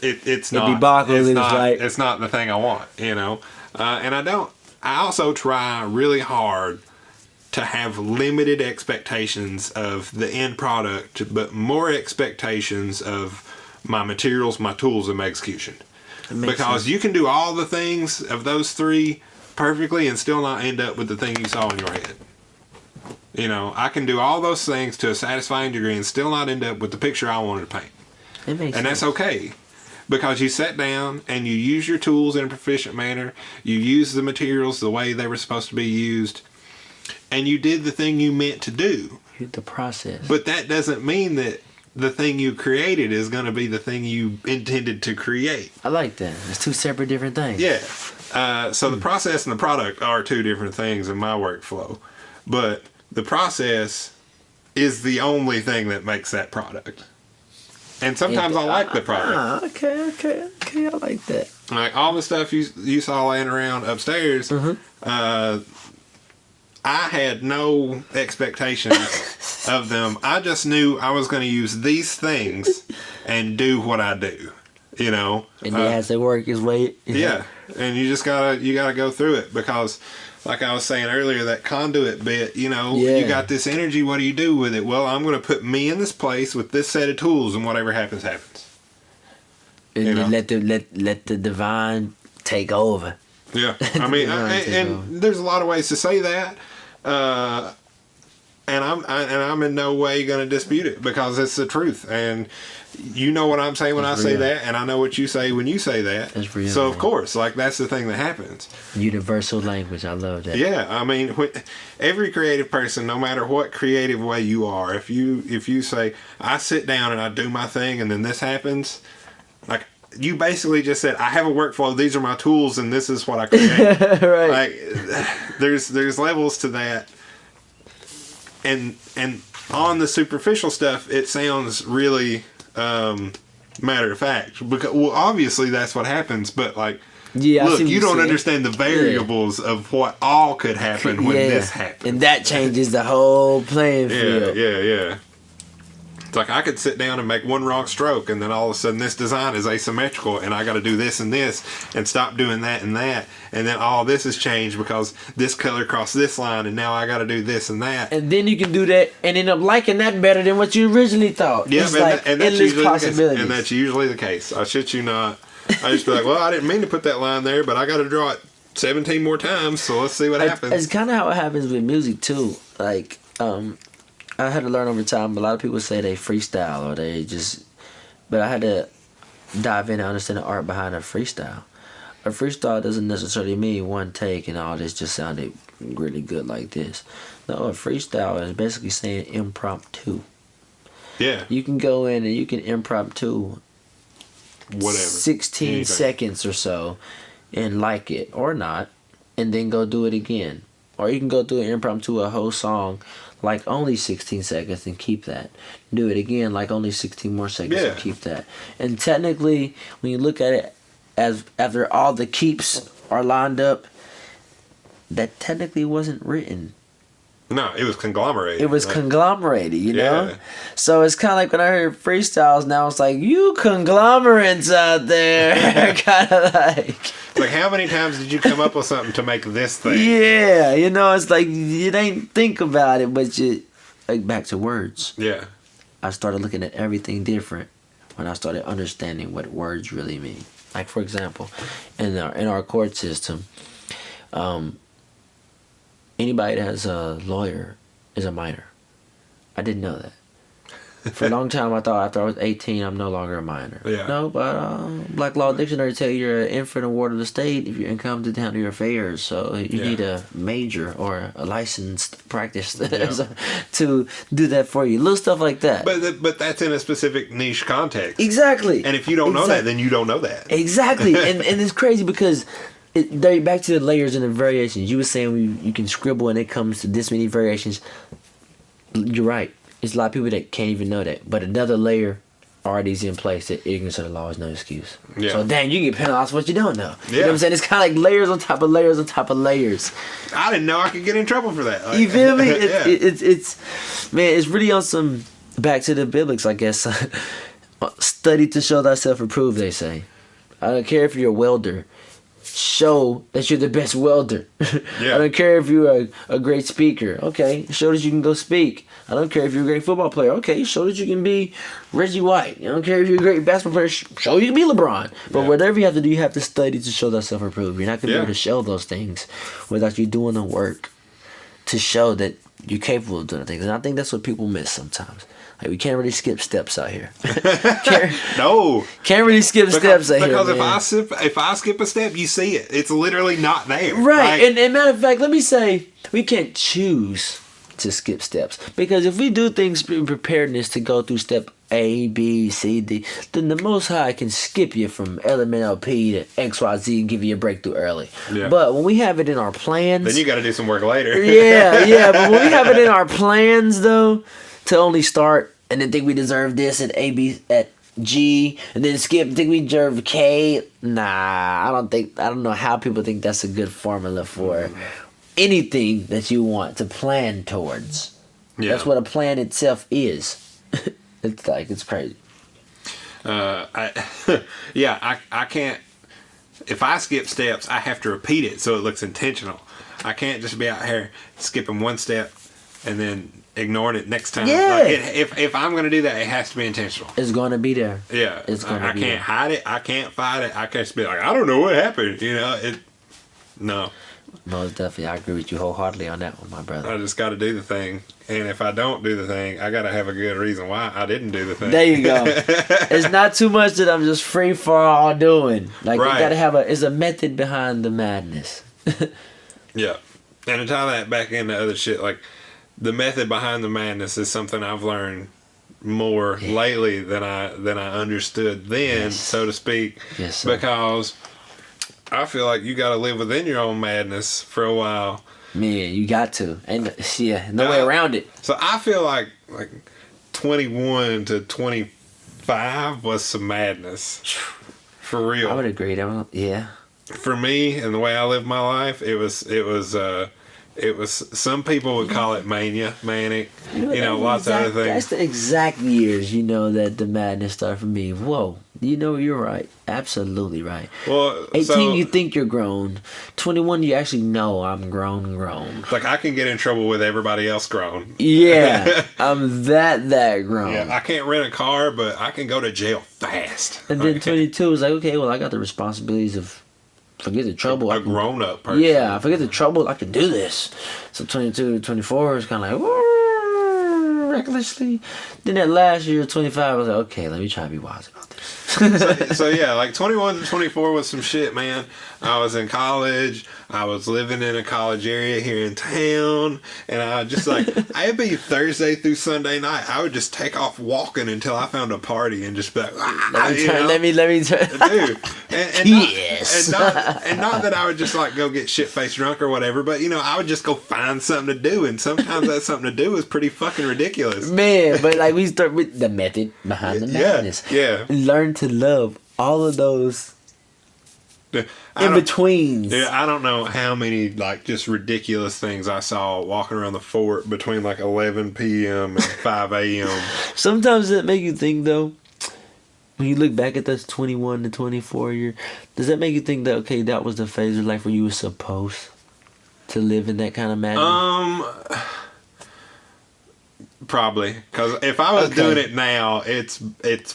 [SPEAKER 2] it's
[SPEAKER 1] It'd
[SPEAKER 2] not.
[SPEAKER 1] be boggling,
[SPEAKER 2] It's
[SPEAKER 1] it's
[SPEAKER 2] not.
[SPEAKER 1] like-
[SPEAKER 2] It's not the thing I want. You know, and I don't. I also try really hard to have limited expectations of the end product, but more expectations of my materials, my tools, and my execution.
[SPEAKER 1] makes
[SPEAKER 2] Because
[SPEAKER 1] sense.
[SPEAKER 2] you can do all the things of those 3 perfectly and still not end up with the thing you saw in your head. You know, I can do all those things to a satisfying degree and still not end up with the picture I wanted to paint.
[SPEAKER 1] It makes
[SPEAKER 2] And
[SPEAKER 1] sense.
[SPEAKER 2] that's okay. Because you sat down and you use your tools in a proficient manner, you use the materials the way they were supposed to be used, and you did the thing you meant to do.
[SPEAKER 1] The process.
[SPEAKER 2] But that doesn't mean that the thing you created is going to be the thing you intended to create.
[SPEAKER 1] I like that. It's 2 separate different things.
[SPEAKER 2] Yeah. So the process and the product are 2 different things in my workflow. But the process is the only thing that makes that product. And sometimes I like the product.
[SPEAKER 1] Okay. I like that.
[SPEAKER 2] Like all the stuff you saw laying around upstairs, I had no expectations of them. I just knew I was going to use these things and do what I do. You know,
[SPEAKER 1] And it has to work its way.
[SPEAKER 2] yeah, and you gotta go through it because, like I was saying earlier, that conduit bit. You know,
[SPEAKER 1] Yeah.
[SPEAKER 2] you got this energy. What do you do with it? Well, I'm going to put me in this place with this set of tools, and whatever happens, happens.
[SPEAKER 1] And
[SPEAKER 2] You know?
[SPEAKER 1] let the divine take over.
[SPEAKER 2] Yeah, I mean, and there's a lot of ways to say that, and I'm in no way going to dispute it because it's the truth, and you know what I'm saying when I say that, and I know what you say when you say that.
[SPEAKER 1] That's real,
[SPEAKER 2] so of
[SPEAKER 1] man.
[SPEAKER 2] course, like that's the thing that happens.
[SPEAKER 1] Universal language. I love that.
[SPEAKER 2] Yeah, I mean, every creative person, no matter what creative way you are, if you say I sit down and I do my thing, and then this happens, like. You basically just said, I have a workflow, these are my tools, and this is what I create.
[SPEAKER 1] Right.
[SPEAKER 2] Like, there's levels to that. And on the superficial stuff, it sounds really matter of fact. Because, well, obviously that's what happens, but like,
[SPEAKER 1] Yeah, I
[SPEAKER 2] look,
[SPEAKER 1] see what
[SPEAKER 2] you
[SPEAKER 1] you're
[SPEAKER 2] don't
[SPEAKER 1] saying.
[SPEAKER 2] understand the variables of what all could happen when this happens.
[SPEAKER 1] And that changes the whole playing field.
[SPEAKER 2] Yeah. It's like I could sit down and make one wrong stroke, and then all of a sudden this design is asymmetrical, and I got to do this and this, and stop doing that, and then all this has changed because this color crossed this line, and now I got to do this and that.
[SPEAKER 1] And then you can do that and end up liking that better than what you originally thought.
[SPEAKER 2] Yeah,
[SPEAKER 1] It's
[SPEAKER 2] and,
[SPEAKER 1] like
[SPEAKER 2] and that's
[SPEAKER 1] endless
[SPEAKER 2] usually the case.
[SPEAKER 1] possibilities.
[SPEAKER 2] And that's usually the case. I shit you not. I just be like, well, I didn't mean to put that line there, but I got to draw it 17 more times, so let's see what happens.
[SPEAKER 1] It's kind of how it happens with music too. Like, I had to learn over time. A lot of people say they freestyle or they just, but I had to dive in and understand the art behind a freestyle. A freestyle doesn't necessarily mean one take and all this just sounded really good like this. No, a freestyle is basically saying impromptu.
[SPEAKER 2] Yeah,
[SPEAKER 1] You can go in and you can impromptu
[SPEAKER 2] whatever.
[SPEAKER 1] 16
[SPEAKER 2] Anything.
[SPEAKER 1] seconds or so and like it or not, and then go do it again. Or you can go through an impromptu a whole song like only 16 seconds and keep that. Do it again like only 16 more seconds
[SPEAKER 2] Yeah.
[SPEAKER 1] and keep that. And technically, when you look at it as after all the keeps are lined up, that technically wasn't written.
[SPEAKER 2] No, it was conglomerated.
[SPEAKER 1] It was
[SPEAKER 2] Like,
[SPEAKER 1] conglomerated, you know?
[SPEAKER 2] Yeah.
[SPEAKER 1] So it's kind of like when I heard freestyles, now it's like, you conglomerates out there. Kind of like.
[SPEAKER 2] Like, how many times did you come up with something to make this thing?
[SPEAKER 1] Yeah, you know, it's like you ain't think about it, but you. Like, back to words.
[SPEAKER 2] Yeah.
[SPEAKER 1] I started looking at everything different when I started understanding what words really mean. Like, for example, in our court system, anybody that has a lawyer is a minor. I didn't know that. For a long time, I thought after I was 18, I'm no longer a minor.
[SPEAKER 2] Yeah.
[SPEAKER 1] No, but Black Law Dictionary tell you you're an infant in ward of the state if your income to handle your affairs. So you need a major or a licensed practice to do that for you. Little stuff like that.
[SPEAKER 2] But that's in a specific niche context.
[SPEAKER 1] Exactly.
[SPEAKER 2] And if you don't know that, then you don't know that.
[SPEAKER 1] Exactly. and it's crazy because back to the layers and the variations. You were saying you can scribble and it comes to this many variations. You're right. There's a lot of people that can't even know that. But another layer already is in place that ignorance of the law is no excuse. Yeah. So, dang, you get penalized for what you don't know. You know what I'm saying? It's kind of like layers on top of layers on top of layers.
[SPEAKER 2] I didn't know I could get in trouble for that.
[SPEAKER 1] You feel me? It's really on some, back to the biblics, I guess. Study to show thyself approved, they say. I don't care if you're a welder. Show that you're the best welder. I don't care if you're a great speaker. Okay, show that you can go speak. I don't care if you're a great football player. Okay, show that you can be Reggie White. I don't care if you're a great basketball player. Show you can be LeBron. But whatever you have to do, you have to study to show thyself approved. You're not going to be able to show those things without you doing the work to show that you're capable of doing things. And I think that's what people miss sometimes. Like, we can't really skip steps out here. Can't really skip steps out here.
[SPEAKER 2] Because if I skip a step, you see it. It's literally not there.
[SPEAKER 1] Right. Like, and matter of fact, let me say, we can't choose to skip steps. Because if we do things in preparedness to go through step A, B, C, D, then the Most High can skip you from elemental P to XYZ and give you a breakthrough early. Yeah. But when we have it in our plans...
[SPEAKER 2] Then you got to do some work later.
[SPEAKER 1] But when we have it in our plans, though... To only start and then think we deserve this at at G and then skip and think we deserve K. Nah, I don't know how people think that's a good formula for anything that you want to plan towards. Yeah. That's what a plan itself is. It's crazy.
[SPEAKER 2] I can't. If I skip steps, I have to repeat it so it looks intentional. I can't just be out here skipping one step and then ignoring it next time.
[SPEAKER 1] Yeah.
[SPEAKER 2] If I'm going to do that, it has to be intentional.
[SPEAKER 1] It's going to be there.
[SPEAKER 2] Yeah. I can't hide it. I can't fight it. I can't just be like, I don't know what happened. No.
[SPEAKER 1] Most definitely. I agree with you wholeheartedly on that one, my brother.
[SPEAKER 2] I just got to do the thing. And if I don't do the thing, I got to have a good reason why I didn't do the thing.
[SPEAKER 1] There you go. It's not too much that I'm just free for all doing. Like, you got to have it's a method behind the madness.
[SPEAKER 2] Yeah. And to tie that back into other shit, like, the method behind the madness is something I've learned more lately than I understood then, so to speak.
[SPEAKER 1] Yes, sir.
[SPEAKER 2] Because I feel like you got to live within your own madness for a while.
[SPEAKER 1] Man, you got to. And no way around it.
[SPEAKER 2] So I feel like 21 to 25 was some madness. For real.
[SPEAKER 1] I would agree. Yeah.
[SPEAKER 2] For me and the way I live my life, it was some people would call it manic, lots of other things.
[SPEAKER 1] That's the exact years, that the madness started for me. Whoa, you're right. Absolutely right.
[SPEAKER 2] Well,
[SPEAKER 1] 18, you think you're grown. 21, you actually know I'm grown.
[SPEAKER 2] Like, I can get in trouble with everybody else grown.
[SPEAKER 1] Yeah, I'm that grown.
[SPEAKER 2] Yeah, I can't rent a car, but I can go to jail fast.
[SPEAKER 1] And then 22 was like, okay, well, I got the responsibilities of... Forget the trouble.
[SPEAKER 2] A grown-up person.
[SPEAKER 1] Yeah, forget the trouble. I can do this. So 22 to 24 is kind of like, recklessly. Then that last year, 25, I was like, okay, let me try to be wise about this.
[SPEAKER 2] so yeah, like 21 to 24 was some shit, man. I was in college. I was living in a college area here in town. And I just it'd be Thursday through Sunday night. I would just take off walking until I found a party and just be like,
[SPEAKER 1] let me turn.
[SPEAKER 2] Dude.
[SPEAKER 1] Yes.
[SPEAKER 2] And not that I would just go get shit-faced drunk or whatever, but I would just go find something to do. And sometimes that something to do is pretty fucking ridiculous.
[SPEAKER 1] Man, but we start with the method behind the madness.
[SPEAKER 2] Yeah.
[SPEAKER 1] Learn to love all of those in betweens.
[SPEAKER 2] Yeah, I don't know how many just ridiculous things I saw walking around the fort between 11 p.m. and 5 a.m.
[SPEAKER 1] Sometimes it make you think though, when you look back at this 21 to 24 year, does that make you think that that was the phase of life where you were supposed to live in that kind of madness?
[SPEAKER 2] Probably, because if I was doing it now, it's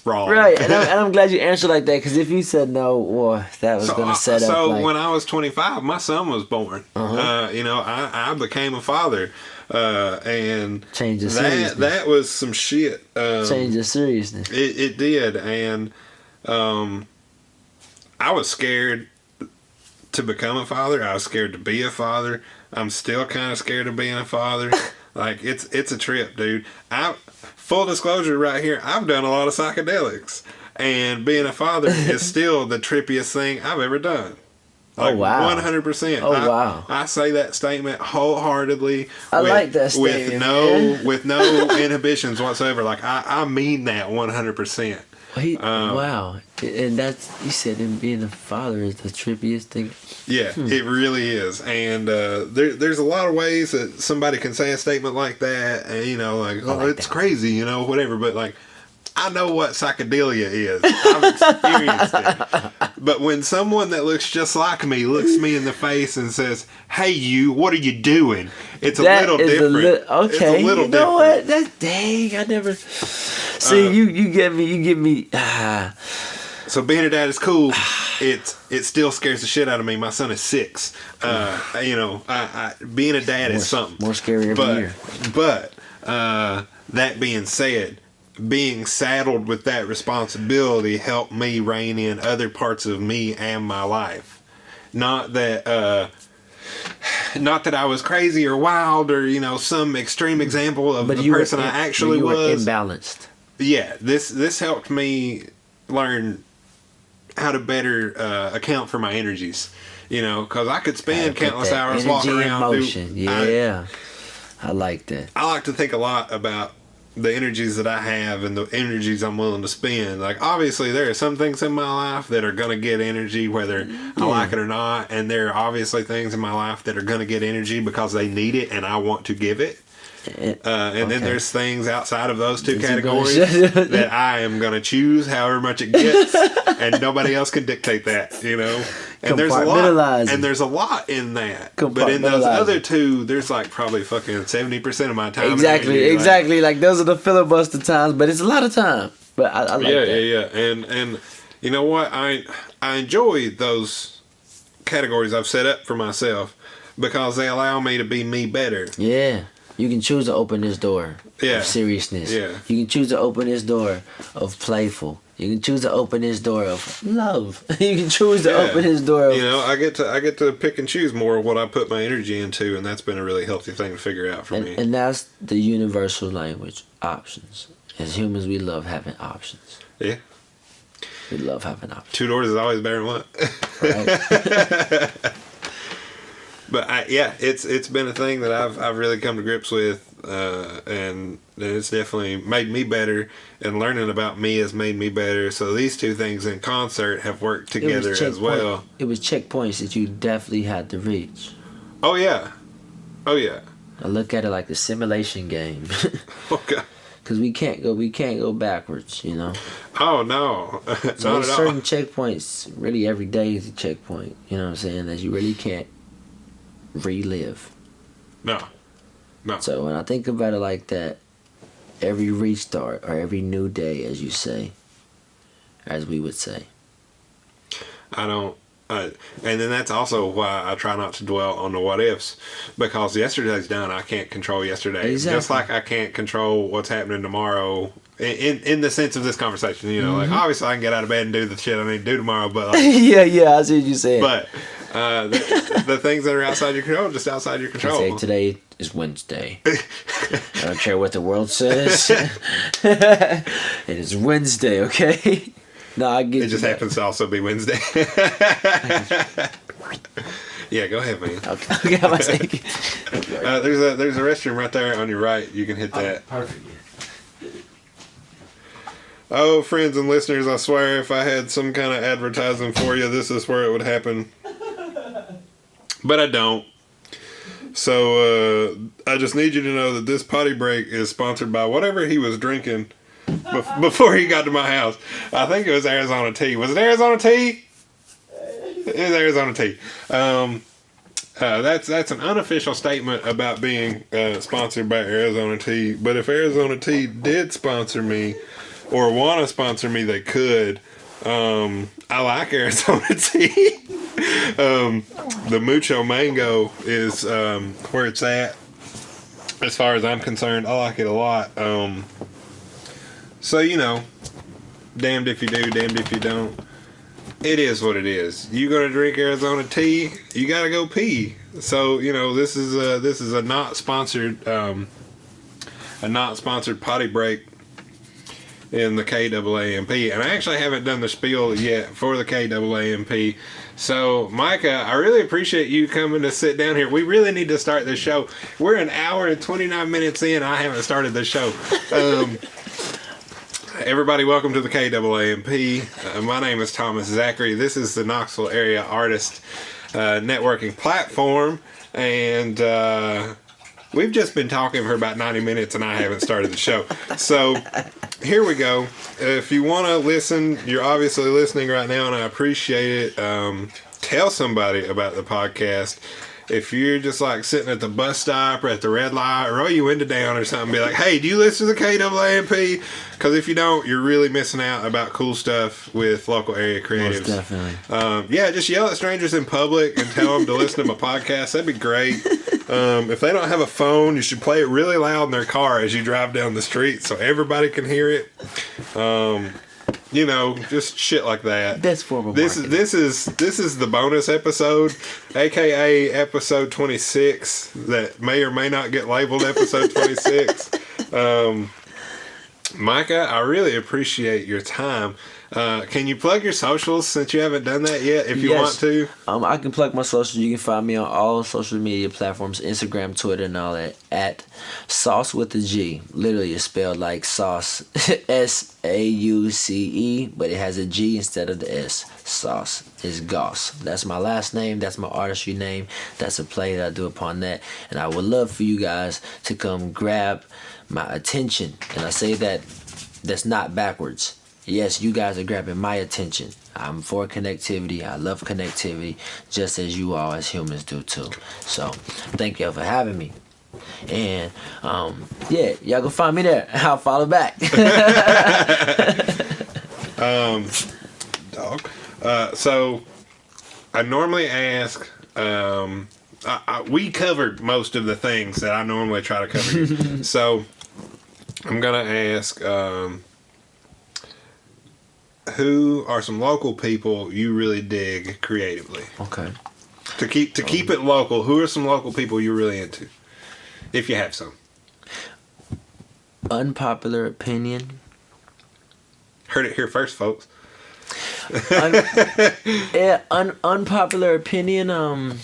[SPEAKER 2] wrong.
[SPEAKER 1] Right, and I'm glad you answered like that, because if you said no, well, that was going to set up.
[SPEAKER 2] So
[SPEAKER 1] like,
[SPEAKER 2] when I was 25, my son was born. I became a father, and
[SPEAKER 1] change the seriousness.
[SPEAKER 2] That was some shit.
[SPEAKER 1] Change the seriousness.
[SPEAKER 2] It did, and I was scared to become a father. I was scared to be a father. I'm still kind of scared of being a father. Like, it's a trip, dude. Full disclosure right here, I've done a lot of psychedelics. And being a father is still the trippiest thing I've ever done. Like,
[SPEAKER 1] oh, wow.
[SPEAKER 2] 100%.
[SPEAKER 1] Oh, wow.
[SPEAKER 2] I say that statement wholeheartedly.
[SPEAKER 1] I like that statement.
[SPEAKER 2] With no inhibitions whatsoever. Like, I mean that 100%.
[SPEAKER 1] Wow. And that's, you said him being a father is the trippiest thing.
[SPEAKER 2] Yeah, it really is. And there's a lot of ways that somebody can say a statement like that. And, it's crazy, whatever. But, like, I know what psychedelia is. I've experienced it. But when someone that looks just like me looks me in the face and says, "Hey, you, what are you doing?" It's
[SPEAKER 1] that
[SPEAKER 2] a little different.
[SPEAKER 1] Okay.
[SPEAKER 2] It's a little
[SPEAKER 1] you know
[SPEAKER 2] different.
[SPEAKER 1] What? That's dang. I never. See, you get me. You give me.
[SPEAKER 2] So being a dad is cool. It still scares the shit out of me. My son is 6. Being a dad is something
[SPEAKER 1] more scary every year.
[SPEAKER 2] But that being said, being saddled with that responsibility helped me rein in other parts of me and my life. Not that I was crazy or wild or some extreme example of the person I actually was.
[SPEAKER 1] Imbalanced.
[SPEAKER 2] Yeah, this helped me learn how to better account for my energies. Because I could spend countless hours walking around.
[SPEAKER 1] Emotion. I like that.
[SPEAKER 2] I like to think a lot about the energies that I have and the energies I'm willing to spend. Like, obviously there are some things in my life that are going to get energy whether I like it or not, and there are obviously things in my life that are going to get energy because they need it and I want to give it. And then there's things outside of those two categories that I am going to choose however much it gets, and nobody else can dictate that, And there's a lot in that. But in those other two, there's like probably fucking 70% of my time.
[SPEAKER 1] Exactly. Like those are the filibuster times, but it's a lot of time. But I like that.
[SPEAKER 2] Yeah. And you know what? I enjoy those categories I've set up for myself because they allow me to be me better.
[SPEAKER 1] Yeah. You can choose to open this door of seriousness. Yeah. You can choose to open this door of playful. You can choose to open this door of love. You can choose to open this door of...
[SPEAKER 2] I get to pick and choose more of what I put my energy into, and that's been a really healthy thing to figure out for me.
[SPEAKER 1] And that's the universal language, options. As humans, we love having options.
[SPEAKER 2] Yeah.
[SPEAKER 1] We love having options.
[SPEAKER 2] 2 doors is always better than one.
[SPEAKER 1] Right.
[SPEAKER 2] But it's been a thing that I've really come to grips with, and it's definitely made me better, and learning about me has made me better. So these two things in concert have worked together as well.
[SPEAKER 1] It was checkpoints that you definitely had to reach.
[SPEAKER 2] Oh yeah.
[SPEAKER 1] I look at it like a simulation game.
[SPEAKER 2] Okay.
[SPEAKER 1] Because we can't go backwards,
[SPEAKER 2] Oh no,
[SPEAKER 1] so
[SPEAKER 2] not at
[SPEAKER 1] certain
[SPEAKER 2] all.
[SPEAKER 1] Checkpoints. Really, every day is a checkpoint. You know what I'm saying? That you really can't relive.
[SPEAKER 2] No.
[SPEAKER 1] So when I think about it like that, every restart or every new day, as you say, as we would say.
[SPEAKER 2] And then that's also why I try not to dwell on the what ifs, because yesterday's done. I can't control yesterday.
[SPEAKER 1] Exactly.
[SPEAKER 2] Just like I can't control what's happening tomorrow. In the sense of this conversation, like obviously I can get out of bed and do the shit I need to do tomorrow, but like,
[SPEAKER 1] yeah, I see what you're saying.
[SPEAKER 2] But the things that are outside your control, just outside your control.
[SPEAKER 1] I say today is Wednesday. I don't care what the world says. It is Wednesday, okay? No, I get
[SPEAKER 2] it. Just happens to also be Wednesday. Yeah, go ahead, man.
[SPEAKER 1] Okay, I'm taking.
[SPEAKER 2] There's a restroom right there on your right. You can hit that.
[SPEAKER 1] Perfect.
[SPEAKER 2] Oh, friends and listeners, I swear if I had some kind of advertising for you, this is where it would happen. But I don't. So, I just need you to know that this potty break is sponsored by whatever he was drinking before he got to my house. I think it was Arizona tea. Was it Arizona tea? It was Arizona tea. That's an unofficial statement about being sponsored by Arizona Tea. But if Arizona Tea did sponsor me or want to sponsor me, they could. I like Arizona Tea. The Mucho Mango is where it's at. As far as I'm concerned, I like it a lot. So, damned if you do, damned if you don't. It is what it is. You gonna drink Arizona Tea, you gotta go pee. So, this is a not sponsored potty break in the KAAMP. And I actually haven't done the spiel yet for the KAAMP. So, Micah, I really appreciate you coming to sit down here. We really need to start this show. We're an hour and 29 minutes in. I haven't started the show. Everybody, welcome to the KAAMP. My name is Thomas Zachary. This is the Knoxville Area Artist Networking Platform. And we've just been talking for about 90 minutes and I haven't started the show. So, here we go. If you want to listen, you're obviously listening right now, and I appreciate it. Tell somebody about the podcast. If you're just like sitting at the bus stop or at the red light, roll your window down or something, be like, hey, do you listen to the KAAMP? Because if you don't, you're really missing out about cool stuff with local area creatives.
[SPEAKER 1] Most definitely.
[SPEAKER 2] Just yell at strangers in public and tell them to listen to my podcast. That'd be great. If they don't have a phone, you should play it really loud in their car as you drive down the street so everybody can hear it. Just shit like that.
[SPEAKER 1] That's form of marketing.
[SPEAKER 2] This is the bonus episode, aka episode 26, that may or may not get labeled episode 26. Micah, I really appreciate your time. Can you plug your socials since you haven't done that yet, if you want to?
[SPEAKER 1] I can plug my socials. You can find me on all social media platforms, Instagram, Twitter, and all that, at Sauce with a G. Literally, it's spelled like sauce, S-A-U-C-E, but it has a G instead of the S. Sauce is Goss. That's my last name. That's my artistry name. That's a play that I do upon that. And I would love for you guys to come grab my attention. And I say that's not backwards. Yes, you guys are grabbing my attention. I'm for connectivity. I love connectivity, just as you all as humans do too. So, thank y'all for having me. And, y'all can find me there. I'll follow back.
[SPEAKER 2] So, I normally ask, we covered most of the things that I normally try to cover here. So, I'm going to ask, who are some local people you really dig creatively?
[SPEAKER 1] Okay.
[SPEAKER 2] To keep it local, who are some local people you're really into? If you have some.
[SPEAKER 1] Unpopular opinion.
[SPEAKER 2] Heard it here first, folks.
[SPEAKER 1] Unpopular opinion. I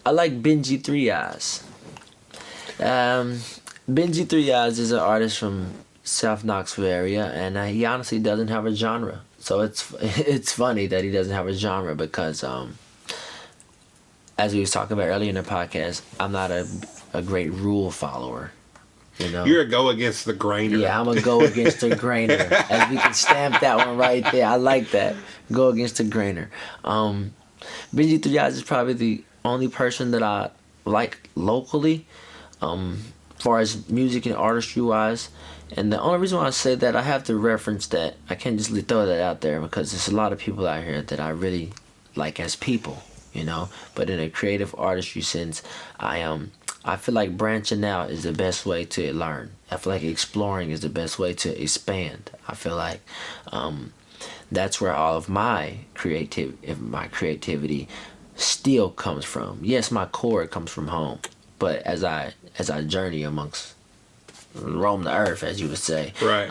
[SPEAKER 1] like Benji 3 Eyes. Benji 3 Eyes is an artist from South Knoxville area, and he honestly doesn't have a genre. So it's funny that he doesn't have a genre because, as we was talking about earlier in the podcast, I'm not a great rule follower.
[SPEAKER 2] You're a go against the grainer.
[SPEAKER 1] Yeah, I'm a go against the grainer. As we can stamp that one right there. I like that. Go against the grainer. Benji 3 Eyes is probably the only person that I like locally. Far as music and artistry wise, and the only reason why I say that, I have to reference that. I can't just throw that out there because there's a lot of people out here that I really like as people, but in a creative artistry sense, I feel like branching out is the best way to learn. I feel like exploring is the best way to expand. I feel like that's where all of my creativity still comes from. Yes, my core comes from home, but as I journey amongst roam the earth, as you would say,
[SPEAKER 2] right,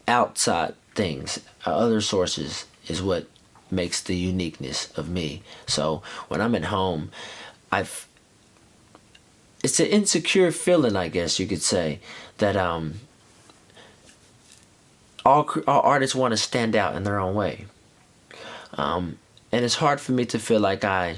[SPEAKER 1] outside things, other sources is what makes the uniqueness of me. So when I'm at home, it's an insecure feeling, I guess you could say, that all artists want to stand out in their own way, and it's hard for me to feel like I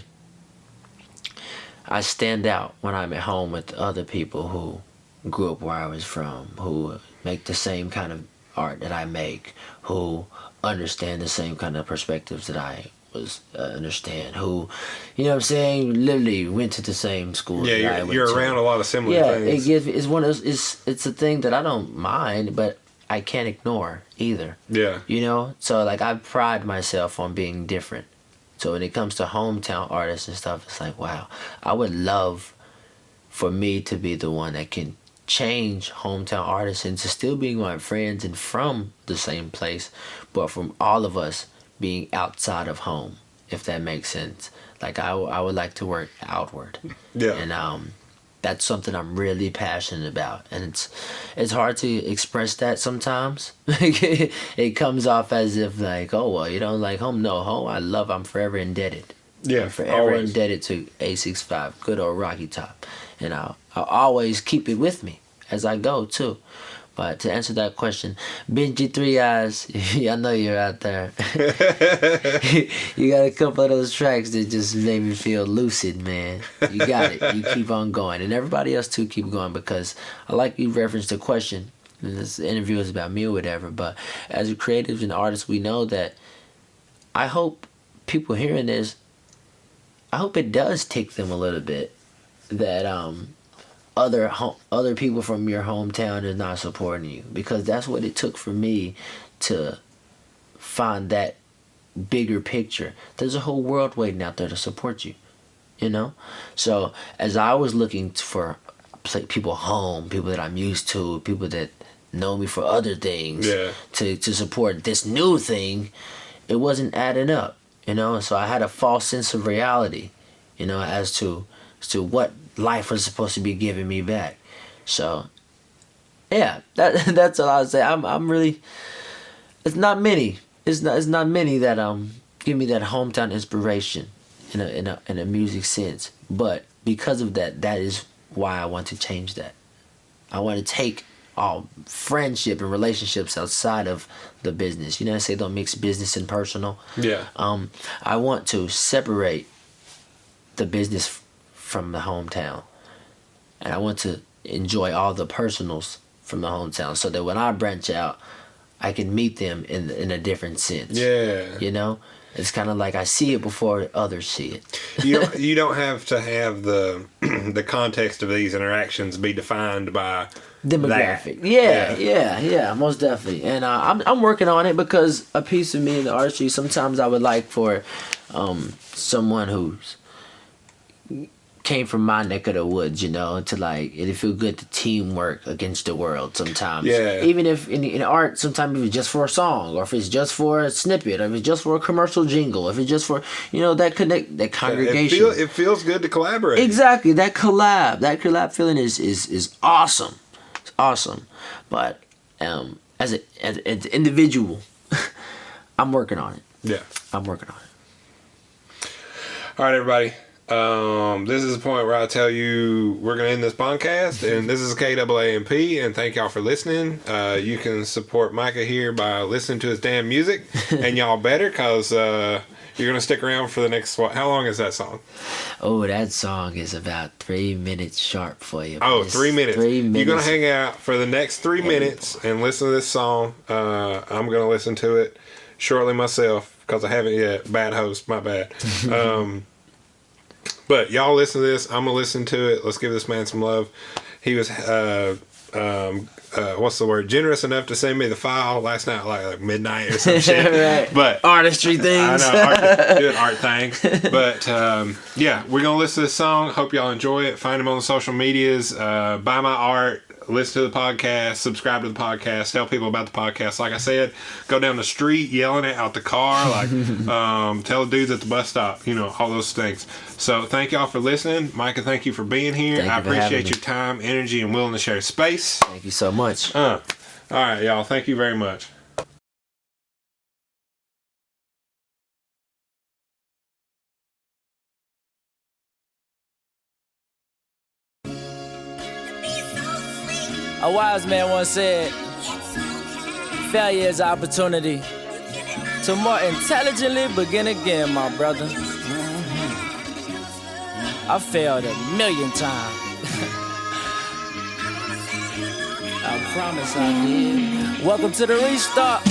[SPEAKER 1] stand out when I'm at home with other people who grew up where I was from, who make the same kind of art that I make, who understand the same kind of perspectives that I was understand, who, you know what I'm saying, literally went to the same school.
[SPEAKER 2] Yeah, you're around a lot of similar things.
[SPEAKER 1] It's one of those, it's a thing that I don't mind, but I can't ignore either.
[SPEAKER 2] Yeah.
[SPEAKER 1] You know? So like I pride myself on being different. So when it comes to hometown artists and stuff, it's like, wow, I would love for me to be the one that can change hometown artists into still being my friends and from the same place, but from all of us being outside of home, if that makes sense. Like I would like to work outward.
[SPEAKER 2] Yeah.
[SPEAKER 1] And that's something I'm really passionate about, and it's hard to express that sometimes. It comes off as if like, oh well, you don't like home. No, home I'm forever indebted.
[SPEAKER 2] Yeah,
[SPEAKER 1] I'm forever
[SPEAKER 2] always
[SPEAKER 1] indebted to A65, good old Rocky Top, and I'll always keep it with me as I go too. But to answer that question, Benji 3 Eyes, I know you're out there. You got a couple of those tracks that just made me feel lucid, man. You got it. You keep on going. And everybody else too keep going, because I like you referenced the question. And this interview is about me or whatever. But as a creatives and artists, we know that I hope people hearing this, I hope it does tick them a little bit that other people from your hometown is not supporting you, because that's what it took for me to find that bigger picture. There's a whole world waiting out there to support you, you know. So as I was looking for people home, people that I'm used to, people that know me for other things, to support this new thing, it wasn't adding up, you know. So I had a false sense of reality, you know, as to what life was supposed to be giving me back. So yeah, that's all I would say. I'm really, it's not many that give me that hometown inspiration in a music sense, but because of that is why I want to change that. I want to take all friendship and relationships outside of the business. You know, I say don't mix business and personal.
[SPEAKER 2] Yeah.
[SPEAKER 1] I want to separate the business from the hometown, and I want to enjoy all the personals from the hometown, so that when I branch out, I can meet them in a different sense.
[SPEAKER 2] Yeah.
[SPEAKER 1] You know, it's kind of like I see it before others see it.
[SPEAKER 2] You don't have to have the context of these interactions be defined by
[SPEAKER 1] demographic.
[SPEAKER 2] That.
[SPEAKER 1] Yeah, most definitely. And I'm working on it, because a piece of me in the artistry, sometimes I would like for someone who's came from my neck of the woods, you know, to like, it feel good to teamwork against the world sometimes.
[SPEAKER 2] Yeah.
[SPEAKER 1] Even if in art, sometimes if it's just for a song, or if it's just for a snippet, or if it's just for a commercial jingle, if it's just for, you know, that congregation.
[SPEAKER 2] It feels good to collaborate.
[SPEAKER 1] Exactly. That collab feeling is awesome. It's awesome. But as an individual, I'm working on it.
[SPEAKER 2] Yeah.
[SPEAKER 1] I'm working on it.
[SPEAKER 2] All right, everybody. This is the point where I tell you we're going to end this podcast, and this is KAAMP, and thank y'all for listening. You can support Micah here by listening to his damn music, and y'all better, because you're going to stick around for the next, how long is that song?
[SPEAKER 1] Oh, that song is about 3 minutes sharp for you.
[SPEAKER 2] Oh, 3 minutes. 3 minutes. You're going to hang out for the next 3 minutes and listen to this song. I'm going to listen to it shortly myself, because I haven't yet. Bad host, my bad. But y'all listen to this. I'm going to listen to it. Let's give this man some love. He was, what's the word? Generous enough to send me the file last night, like midnight or some shit.
[SPEAKER 1] Right.
[SPEAKER 2] But
[SPEAKER 1] artistry things.
[SPEAKER 2] I know, doing art things. But yeah, we're going to listen to this song. Hope y'all enjoy it. Find him on the social medias. Buy my art. Listen to the podcast, subscribe to the podcast, tell people about the podcast. Like I said, go down the street yelling it out the car, like tell the dudes at the bus stop, you know, all those things. So thank y'all for listening. Micah, thank you for being here. I appreciate your time, energy, and willing to share space.
[SPEAKER 1] Thank you so much.
[SPEAKER 2] All right, y'all. Thank you very much.
[SPEAKER 3] A wise man once said, failure is opportunity to more intelligently begin again, my brother. I failed 1,000,000 times. I promise I did. Welcome to the restart.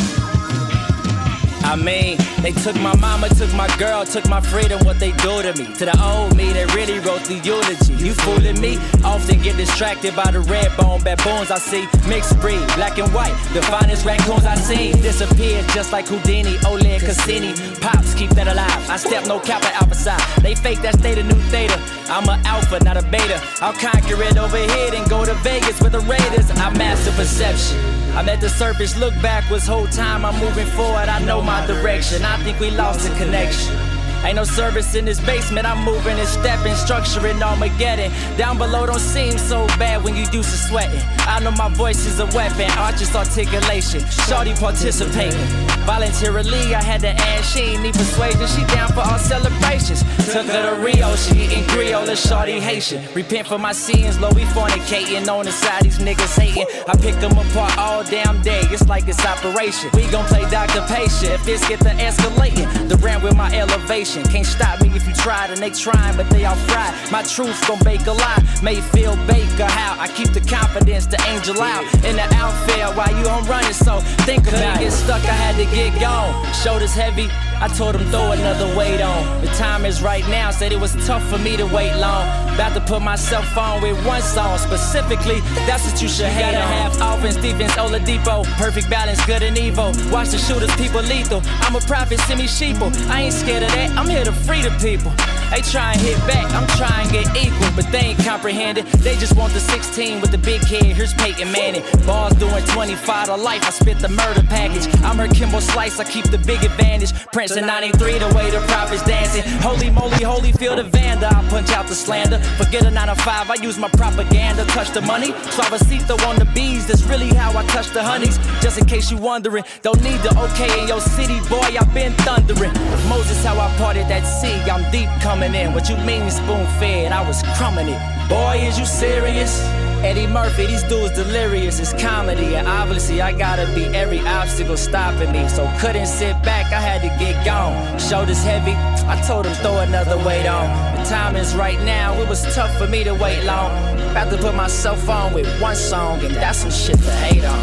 [SPEAKER 3] I mean, they took my mama, took my girl, took my freedom, what they do to me. To the old me, they really wrote the eulogy. You fooling me? Often get distracted by the red bone baboons I see. Mixed breed, black and white, the finest raccoons I see. Disappeared just like Houdini, Oleg Cassini. Pops keep that alive, I step no kappa alpha side. They fake that state of new theta. I'm a alpha, not a beta. I'll conquer it over here and go to Vegas with the Raiders. I master perception. I'm at the surface, look backwards, whole time I'm moving forward, I know my direction. I think we lost the connection. Ain't no service in this basement, I'm moving and stepping, structuring Armageddon. Down below don't seem so bad when you used to sweating. I know my voice is a weapon, arches articulation, shorty participating. Voluntarily, I had to ask, she ain't need persuasion, she down for all celebrations. Took her to Rio, she eating Creole, shorty Haitian. Repent for my sins, Lord, we fornicating on the side, these niggas hating. I pick them apart all damn day, it's like it's operation. We gon' play Dr. Patient, if this get to escalating. The brand with my elevation. Can't stop me if you tried, and they trying, but they all fried. My truth gon' bake a lie, may feel baker how I keep the confidence, the angel out in the outfield while you on running. So think about it. Get stuck, I had to get gone. Shoulders heavy, I told him throw another weight on. The time is right now, said it was tough for me to wait long. About to put myself on with one song specifically. That's what you should hate on. Have offense, defense, Oladipo, perfect balance, good and evil. Watch the shooters, people lethal. I'm a prophet, send me sheeple. I ain't scared of that, I'm here to free the people. They try and hit back, I'm trying to get equal, but they ain't comprehended. They just want the 16 with the big head. Here's Peyton Manning. Bars doing 25 to life, I spit the murder package. I'm her Kimbo Slice, I keep the big advantage. Prince in 93, the way the prophets dancing. Holy moly, Holyfield, a Vanda, I punch out the slander. Forget a 9 to 5, I use my propaganda. Touch the money, suavecito on the bees. That's really how I touch the honeys. Just in case you wondering, don't need the okay in your city, boy, I've been thundering. Moses, how I parted that sea, I'm deep coming in. What you mean spoon fed? I was crumbing it. Boy, is you serious? Eddie Murphy, these dudes delirious, it's comedy. And obviously I gotta beat every obstacle stopping me. So couldn't sit back, I had to get gone. Shoulders heavy, I told him throw another weight on. The time is right now, it was tough for me to wait long. About to put myself on with one song, and that's some shit to hate on.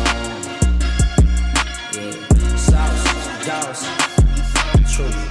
[SPEAKER 3] Yeah, sauce, Gauce, truth.